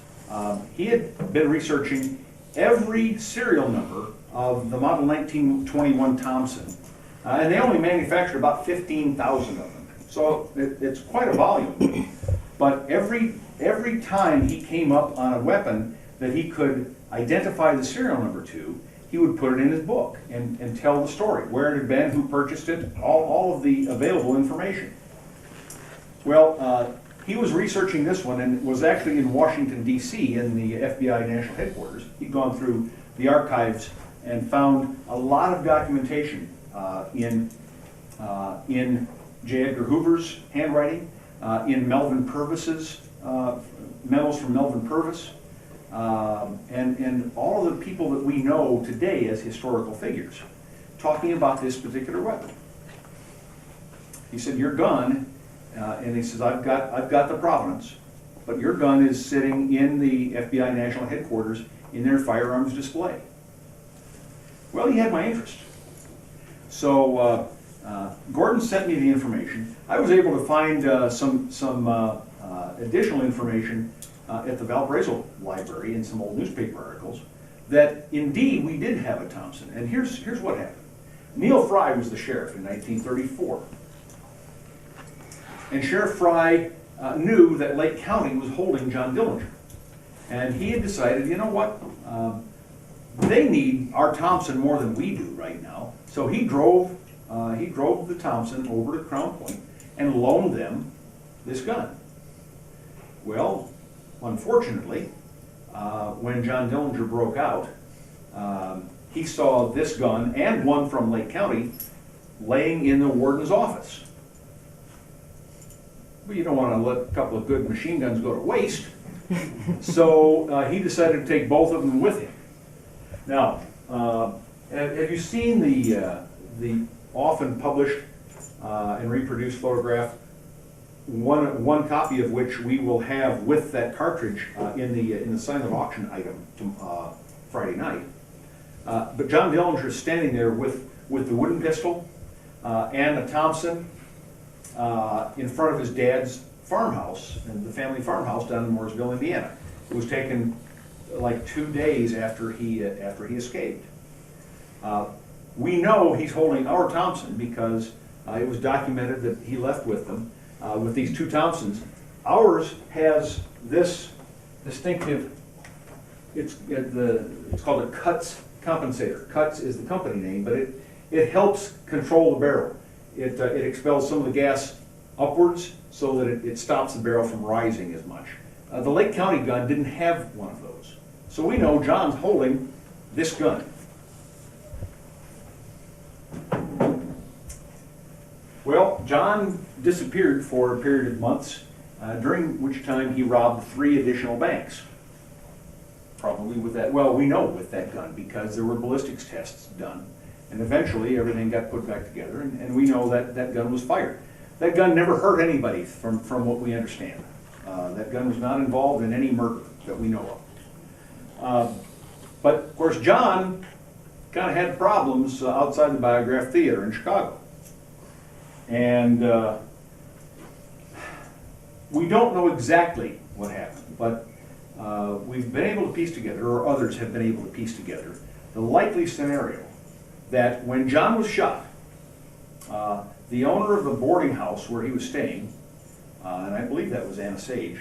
he had been researching every serial number of the model 1921 Thompson, and they only manufactured about 15,000 of them. So it's quite a volume. But every time he came up on a weapon that he could identify the serial number to, he would put it in his book and tell the story, where it had been, who purchased it, all of the available information. Well, he was researching this one and was actually in Washington, D.C. in the FBI National Headquarters. He'd gone through the archives and found a lot of documentation in J. Edgar Hoover's handwriting, in Melvin Purvis's, memos from Melvin Purvis, and all of the people that we know today as historical figures, talking about this particular weapon. He said, your gun, and he says, I've got the provenance, but your gun is sitting in the FBI National Headquarters in their firearms display. Well, he had my interest. So Gordon sent me the information. I was able to find some additional information at the Valparaiso Library in some old newspaper articles that indeed we did have a Thompson. And here's what happened. Neil Fry was the sheriff in 1934. And Sheriff Fry knew that Lake County was holding John Dillinger. And he had decided, you know what, they need our Thompson more than we do right now. So he drove the Thompson over to Crown Point and loaned them this gun. Well, unfortunately, when John Dillinger broke out, he saw this gun and one from Lake County laying in the warden's office. But you don't want to let a couple of good machine guns go to waste. So he decided to take both of them with him. Now, have you seen the often published and reproduced photograph? One copy of which we will have with that cartridge in the silent auction item Friday night. But John Dillinger is standing there with the wooden pistol and a Thompson in front of his dad's farmhouse, the family farmhouse down in Mooresville, Indiana. It was taken like 2 days after he escaped. We know he's holding our Thompson because it was documented that he left with them, with these two Thompsons. Ours has this distinctive, it's called a Cutts compensator. Cutts is the company name, but it helps control the barrel. It expels some of the gas upwards so that it stops the barrel from rising as much. The Lake County gun didn't have one of those. So we know John's holding this gun. Well, John disappeared for a period of months, during which time he robbed 3 additional banks. Probably with that, well, we know with that gun because there were ballistics tests done. And eventually everything got put back together, and we know that that gun was fired. That gun never hurt anybody from what we understand. That gun was not involved in any murder that we know of. But of course John kind of had problems outside the Biograph Theater in Chicago. And we don't know exactly what happened, but we've been able to piece together, or others have been able to piece together, the likely scenario that when John was shot, the owner of the boarding house where he was staying, and I believe that was Anna Sage,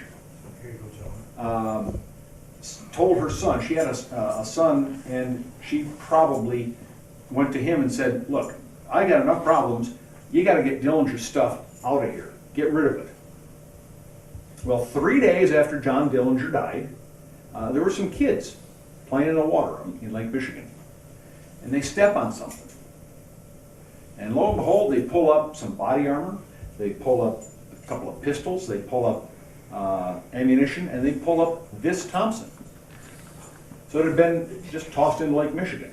told her son, she had a son, and she probably went to him and said, look, I got enough problems, you got to get Dillinger's stuff out of here, get rid of it. Well, 3 days after John Dillinger died, there were some kids playing in the water in Lake Michigan, and they step on something. And lo and behold, they pull up some body armor, they pull up a couple of pistols, they pull up ammunition, and they pull up this Thompson. So it had been just tossed into Lake Michigan.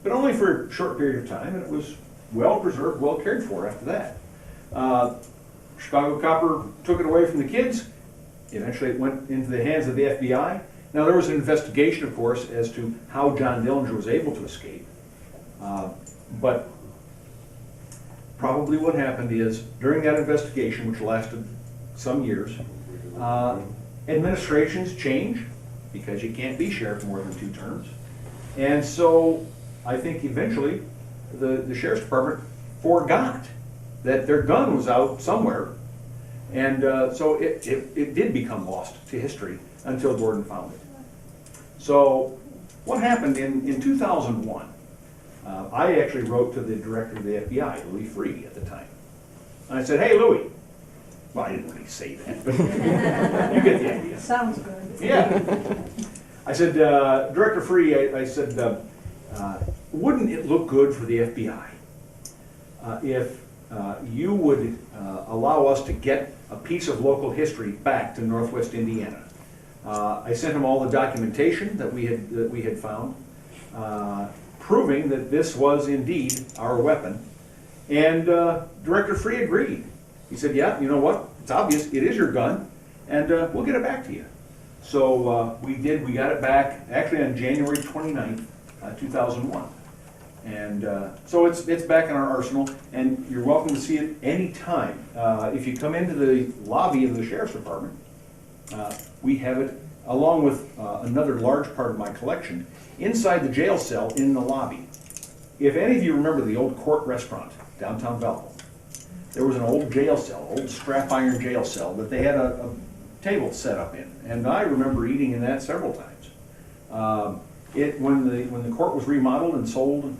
But only for a short period of time, and it was well preserved, well cared for after that. Chicago copper took it away from the kids. Eventually it went into the hands of the FBI. Now there was an investigation, of course, as to how John Dillinger was able to escape. But probably what happened is, during that investigation, which lasted some years, administrations change, because you can't be sheriff more than 2 terms. And so I think eventually the sheriff's department forgot that their gun was out somewhere. And so it did become lost to history until Gordon found it. So what happened in 2001, I actually wrote to the director of the FBI, Louis Freeh, at the time. And I said, hey, Louis. Well, I didn't really say that, but you get the idea. Sounds good. Yeah. I said, Director Freeh, I said, wouldn't it look good for the FBI if you would allow us to get a piece of local history back to Northwest Indiana? I sent him all the documentation that we had found, proving that this was indeed our weapon. And Director Freeh agreed. He said, yeah, you know what? It's obvious, it is your gun, and we'll get it back to you. So we got it back actually on January 29th, 2001. And so it's back in our arsenal, and you're welcome to see it anytime. If you come into the lobby of the Sheriff's Department, we have it along with another large part of my collection inside the jail cell in the lobby. If any of you remember the old Court Restaurant downtown Belleville, there was an old jail cell, old scrap iron jail cell that they had a table set up in, and I remember eating in that several times. When the court was remodeled and sold,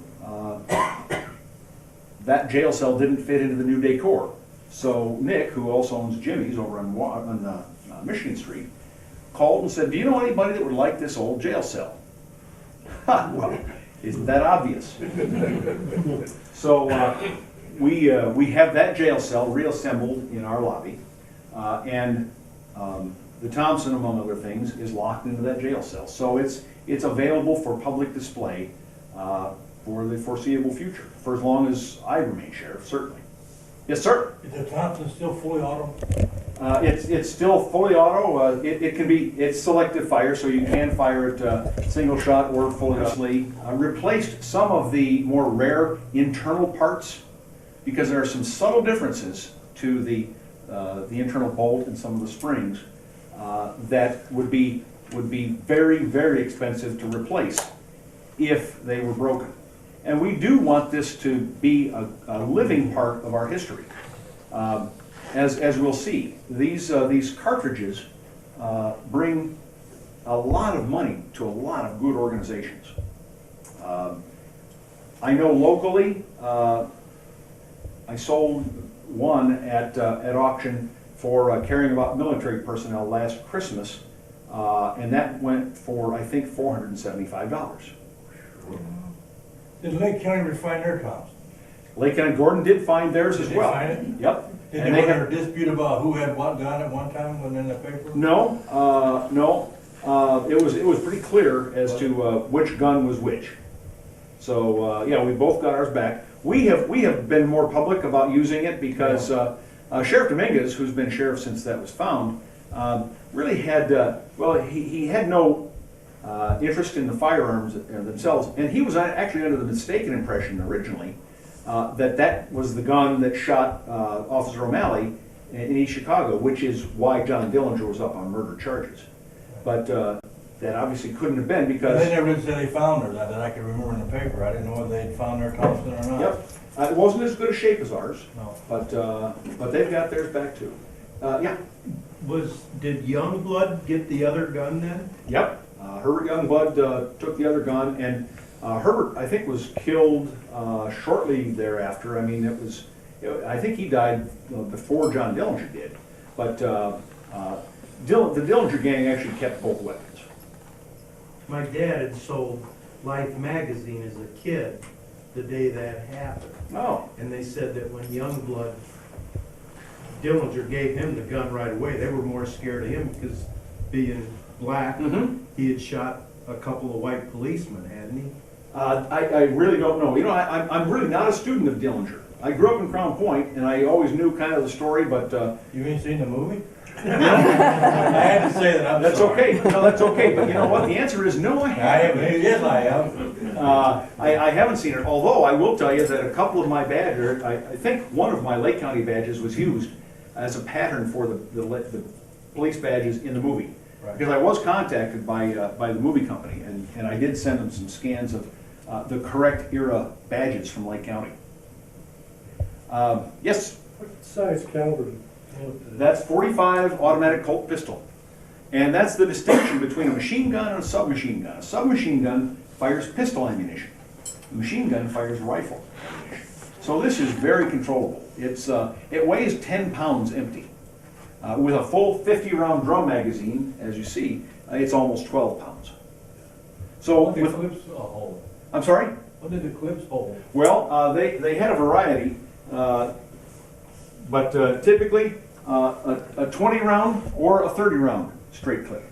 that jail cell didn't fit into the new decor. So Nick, who also owns Jimmy's over on Michigan Street, called and said, "Do you know anybody that would like this old jail cell?" Ha, well, isn't that obvious? So we have that jail cell reassembled in our lobby, and the Thompson, among other things, is locked into that jail cell. So it's available for public display for the foreseeable future, for as long as I remain sheriff, certainly. Yes, sir. Is the Thompson still fully auto? It's still fully auto. It's selective fire, so you can fire it single shot or fully. Replaced some of the more rare internal parts because there are some subtle differences to the internal bolt and some of the springs that would be very, very expensive to replace if they were broken. And we do want this to be a living part of our history. As we'll see, these cartridges bring a lot of money to a lot of good organizations. I know locally, I sold one at auction for caring about military personnel last Christmas, and that went for, I think, $475. Did Lake County refine their Thompson? Lake County Gordon did find theirs Did as they well. find it? Yep. Did And they they go have- in a dispute about who had what gun at one time when in the paper? No, no. It was pretty clear as to which gun was which. So yeah, we both got ours back. We have been more public about using it because Sheriff Dominguez, who's been sheriff since that was found, really had he had no interest in the firearms themselves, and he was actually under the mistaken impression originally that was the gun that shot Officer O'Malley in East Chicago, which is why John Dillinger was up on murder charges. But that obviously couldn't have been because... They never said they found her, that I could remember in the paper. I didn't know whether they'd found their Thompson or not. Yep. It wasn't as good a shape as ours, No. but they've got theirs back too. Yeah. Did Youngblood get the other gun then? Yep. Herbert Youngblood took the other gun, and Herbert, I think, was killed shortly thereafter. I mean, I think he died before John Dillinger did. But the Dillinger gang actually kept both weapons. My dad had sold Life magazine as a kid the day that happened. Oh. And they said that when Youngblood, Dillinger gave him the gun right away, they were more scared of him because being black, he had shot a couple of white policemen, hadn't he? I really don't know. You know, I'm really not a student of Dillinger. I grew up in Crown Point, and I always knew kind of the story, but... You ain't seen the movie? I had to say that, I'm That's sorry. okay. No, that's okay. But you know what? The answer is no, I haven't. Yes, I have. I haven't seen it, although I will tell you that a couple of my badges, I think one of my Lake County badges was used as a pattern for the police badges in the movie. Right. Because I was contacted by the movie company, and I did send them some scans of the correct era badges from Lake County. Yes? What size caliber? That's .45 automatic Colt pistol. And that's the distinction between a machine gun and a submachine gun. A submachine gun fires pistol ammunition. A machine gun fires rifle ammunition. So this is very controllable. It weighs 10 pounds empty. With a full 50-round drum magazine, as you see, it's almost 12 pounds. So What did with, the clips hold? I'm sorry? What did the clips hold? Well, they had a variety, but typically a 20-round or a 30-round straight clip.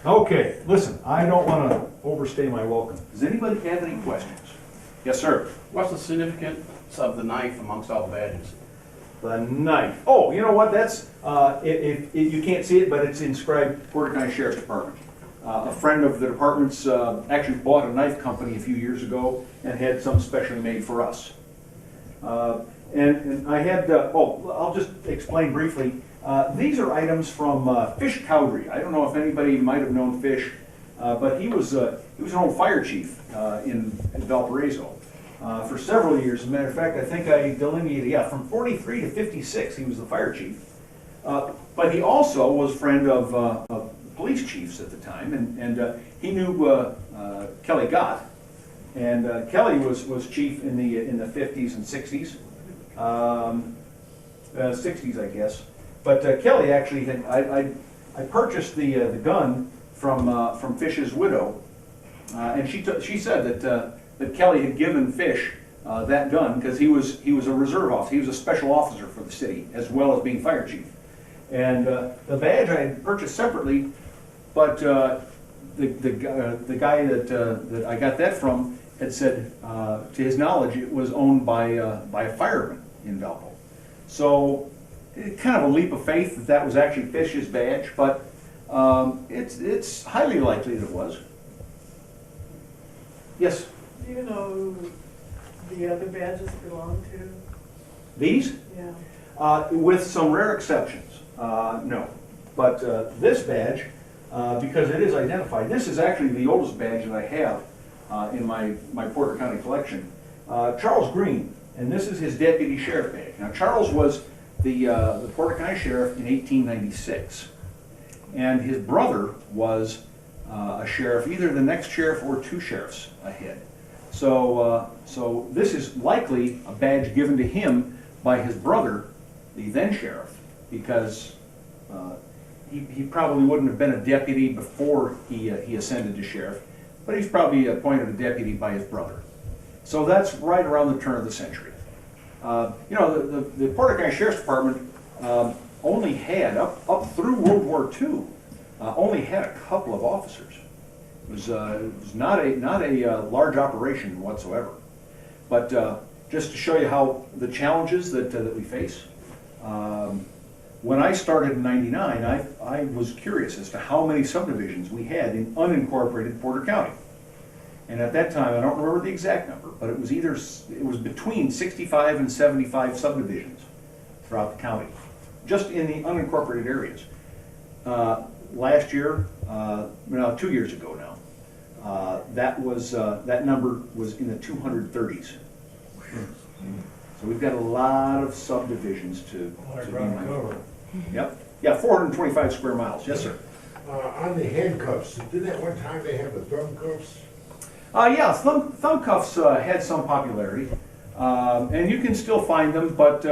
Okay, listen, I don't want to overstay my welcome. Does anybody have any questions? Yes, sir. What's the significance of the knife amongst all the badges? The knife. Oh, you know what? That's you can't see it, but it's inscribed Puerto County Sheriff's Department. A friend of the department's actually bought a knife company a few years ago and had some specially made for us. And I had, I'll just explain briefly. These are items from Fish Cowdery. I don't know if anybody might have known Fish, but he was an old fire chief in Valparaiso for several years. As a matter of fact, I think I delineated, from 43 to 56, he was the fire chief. But he also was a friend of police chiefs at the time, and he knew Kelly Gott. And Kelly was chief in the 50s and 60s, 60s I guess. But Kelly actually had, I purchased the gun from Fish's widow, and she said that Kelly had given Fish that gun because he was a reserve officer. He was a special officer for the city as well as being fire chief. And the badge I had purchased separately, but the guy that I got that from had said, to his knowledge, it was owned by a fireman in Valpo. So kind of a leap of faith that was actually Fish's badge, but it's highly likely that it was. Yes? Do you know who the other badges belong to? These? Yeah. With some rare exceptions, no. But this badge, because it is identified, this is actually the oldest badge that I have in my Porter County collection. Charles Green, and this is his deputy sheriff badge. Now Charles was the Porter County sheriff in 1896, and his brother was a sheriff, either the next sheriff or two sheriffs ahead. So this is likely a badge given to him by his brother, the then sheriff, because he probably wouldn't have been a deputy before he ascended to sheriff, but he's probably appointed a deputy by his brother. So that's right around the turn of the century. The Porter County Sheriff's Department only had, up through World War II, only had a couple of officers. It was not a large operation whatsoever. But just to show you how the challenges that we face, when I started in '99, I was curious as to how many subdivisions we had in unincorporated Porter County. And at that time, I don't remember the exact number, but it was between 65 and 75 subdivisions throughout the county, just in the unincorporated areas. Last year, 2 years ago now, that number was in the 230s. So we've got a lot of subdivisions to be mindful. Yep. Yeah, 425 square miles. Yes, sir. On the handcuffs, didn't at one time they have the thumb cuffs? Yeah, thumb cuffs had some popularity, and you can still find them, but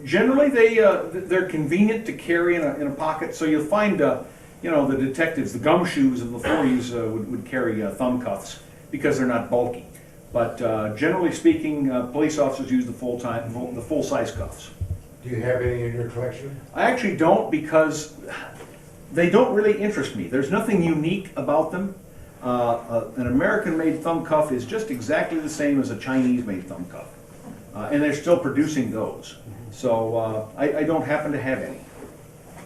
generally they're convenient to carry in a pocket. So you'll find the detectives, the gumshoes of the 40s would carry thumb cuffs because they're not bulky. But generally speaking, police officers use the full-size cuffs. Do you have any in your collection? I actually don't, because they don't really interest me. There's nothing unique about them. An American-made thumb cuff is just exactly the same as a Chinese-made thumb cuff. And they're still producing those. So I don't happen to have any.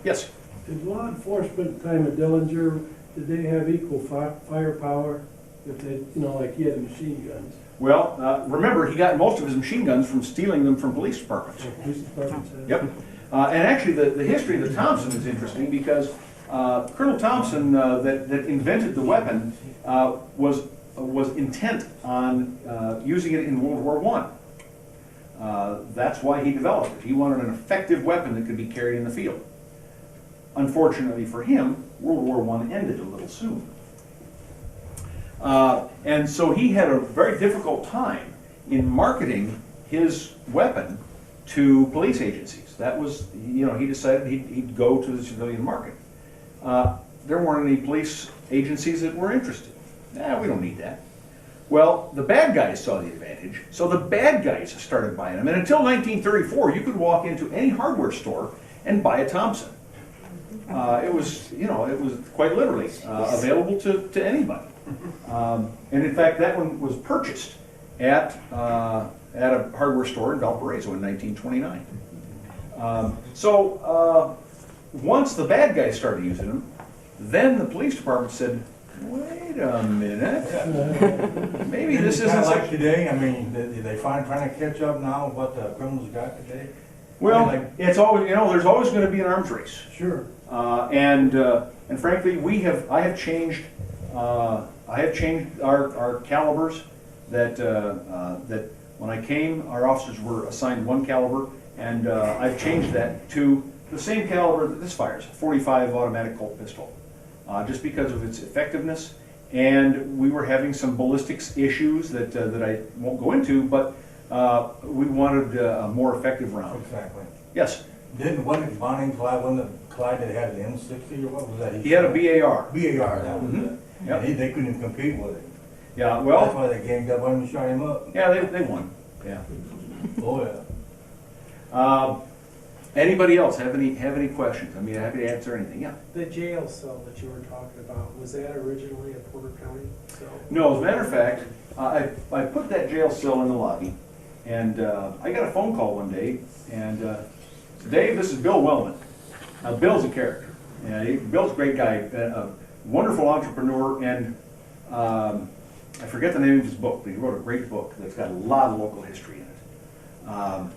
Yes? Did law enforcement time of Dillinger, did they have equal firepower if they, like he had machine guns? Well, remember, he got most of his machine guns from stealing them from police departments. Police departments had? Yep. And actually, the history of the Thompson is interesting because Colonel Thompson, that invented the weapon, was intent on using it in World War I. That's why he developed it. He wanted an effective weapon that could be carried in the field. Unfortunately for him, World War I ended a little soon. And so he had a very difficult time in marketing his weapon to police agencies. That was, he decided he'd go to the civilian market. There weren't any police agencies that were interested. We don't need that. Well, the bad guys saw the advantage, so the bad guys started buying them. And until 1934, you could walk into any hardware store and buy a Thompson. It was quite literally available to anybody. And in fact, that one was purchased at a hardware store in Valparaiso in 1929. Once the bad guys started using them, Then the police department said, wait a minute, maybe this Kinda isn't like such. today, I mean, they trying to catch up now with what the criminals got today? Well, like- it's always, there's always gonna be an arms race. Sure. And frankly, I have changed our calibers that when I came, our officers were assigned one caliber, and I've changed that to the same caliber that this fires, 45 automatic Colt pistol, just because of its effectiveness. And we were having some ballistics issues that I won't go into, but we wanted a more effective round. Exactly. Yes, Wasn't Bonnie and Clyde, wasn't it Clyde that had an M60 or what was that? he had a BAR. BAR, that was Mhm. it. Yep. They couldn't even compete with it. Yeah, That's well, why they ganged up on him and shot him up. yeah, they won. Yeah. Oh, yeah. Anybody else have any questions? I mean, happy to answer anything. Yeah. The jail cell that you were talking about, was that originally a Porter County cell? No, as a matter of fact, I put that jail cell in the lobby, and I got a phone call one day, and Dave, this is Bill Wellman. Now, Bill's a character. Bill's a great guy, a wonderful entrepreneur, and I forget the name of his book, but he wrote a great book that's got a lot of local history in it.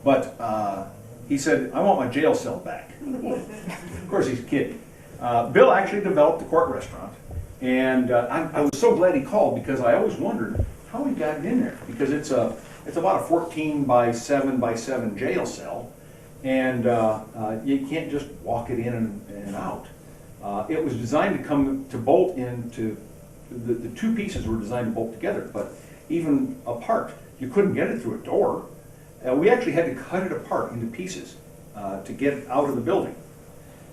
But he said, I want my jail cell back. Of course, he's kidding. Bill actually developed the court restaurant, and I was so glad he called, because I always wondered how he got it in there, because it's about a 14 by 7 by 7 jail cell, and you can't just walk it in and out. It was designed to bolt into, the two pieces were designed to bolt together, but even apart, you couldn't get it through a door. We actually had to cut it apart into pieces to get it out of the building.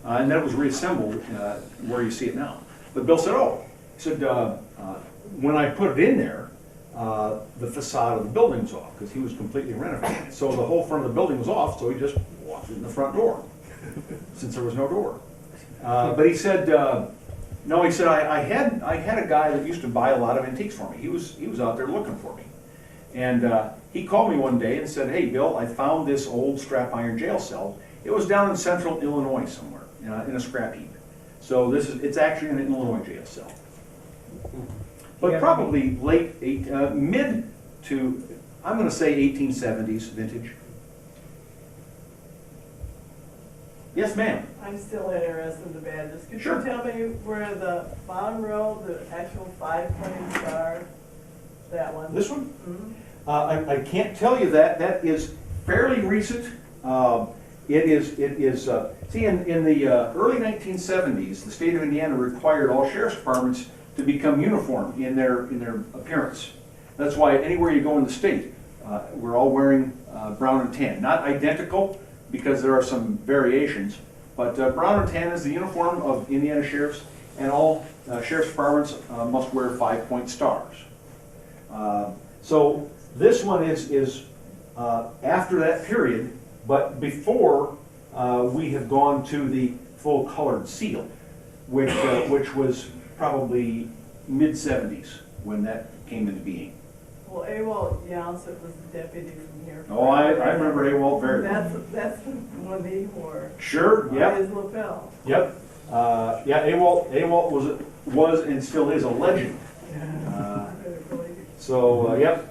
And then it was reassembled where you see it now. But Bill said, when I put it in there, the facade of the building was off, because he was completely renovating it. So the whole front of the building was off, so he just walked in the front door, since there was no door. But he said, no, he said, I had a guy that used to buy a lot of antiques for me. He was out there looking for me. And he called me one day and said, hey, Bill, I found this old strap iron jail cell. It was down in central Illinois somewhere, in a scrap heap. So it's actually an Illinois jail cell. But Yeah. probably mid to, I'm gonna say 1870s vintage. Yes, ma'am. I'm still interested in the badges. Could Sure. you tell me where the bottom row, the actual 5-pointing star, that one? This one? Mhm. I can't tell you that. That is fairly recent. It is. See, in the early 1970s, the state of Indiana required all sheriff's departments to become uniform in their appearance. That's why anywhere you go in the state, we're all wearing brown and tan. Not identical, because there are some variations, but brown and tan is the uniform of Indiana sheriffs, and all sheriff's departments must wear 5-point stars. So this one is after that period, but before we have gone to the full colored seal, which was probably mid-70s when that came into being. Well, Awol Janssen was the deputy from here. Oh, I remember AWOL very well. That's the one he wore. Sure, On yep, his lapel. yep. Yeah, AWOL was and still is a legend. So, yep,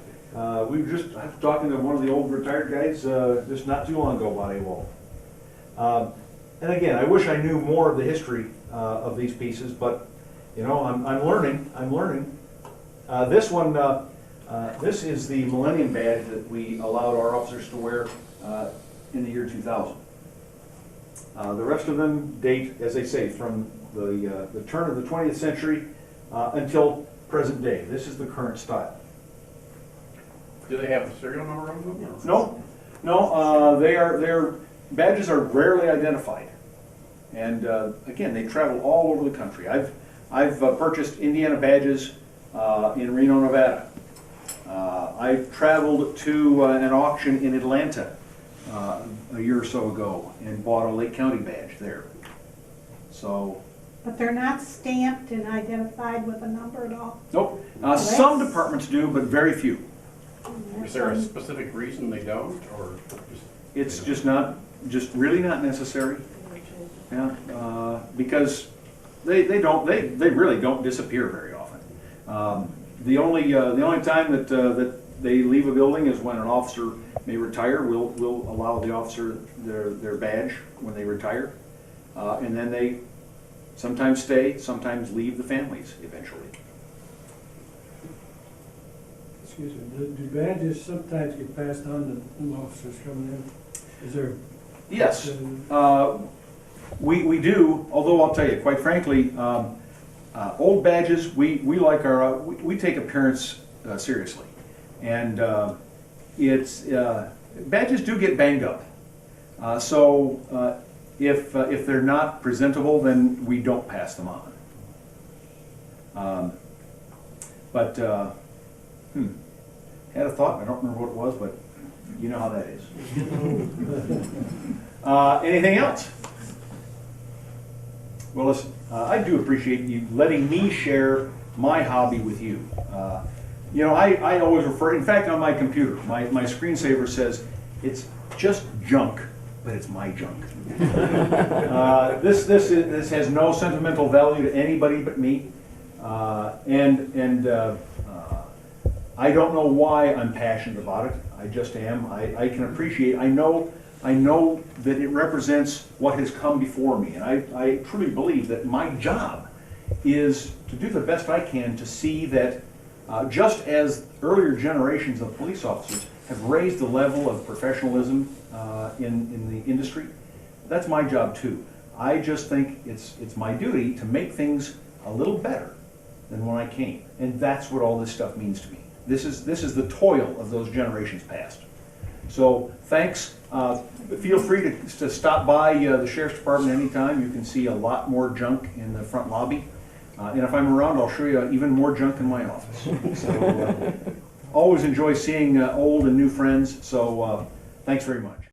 we were just, I was talking to one of the old retired guys just not too long ago about AWOL. And again, I wish I knew more of the history of these pieces, but, I'm learning. This one, this is the Millennium Badge that we allowed our officers to wear in the year 2000. The rest of them date, as they say, from the turn of the 20th century until present day. This is the current style. Do they have the serial number on them? No, their badges are rarely identified. And again, they travel all over the country. I've purchased Indiana badges in Reno, Nevada. I've traveled to an auction in Atlanta a year or so ago and bought a Lake County badge there. So, But they're not stamped and identified with a number at all? nope. Some departments do, but very few. Is there a specific reason they don't, or just? It's just really not necessary. Yeah, because they really don't disappear very often. The only time that they leave a building is when an officer may retire. We'll allow the officer their badge when they retire, and then they sometimes stay, sometimes leave the families eventually. Excuse me, do badges sometimes get passed on to new officers coming in? Is there? Yes, we do, although I'll tell you, quite frankly, old badges, we like our, we take appearance seriously. And badges do get banged up. So if they're not presentable, then we don't pass them on. Had a thought, I don't remember what it was, but you know how that is. Anything else? Well, listen, I do appreciate you letting me share my hobby with you. You know, I always refer, in fact, on my computer, my screensaver says, it's just junk, but it's my junk. This has no sentimental value to anybody but me. I don't know why I'm passionate about it. I just am. I can appreciate, I know that it represents what has come before me. And I truly believe that my job is to do the best I can to see that just as earlier generations of police officers have raised the level of professionalism in the industry, that's my job too. I just think it's my duty to make things a little better than when I came. And that's what all this stuff means to me. This is the toil of those generations past. So thanks. Feel free to stop by the Sheriff's Department anytime. You can see a lot more junk in the front lobby. And if I'm around, I'll show you even more junk in my office. So always enjoy seeing old and new friends. So thanks very much.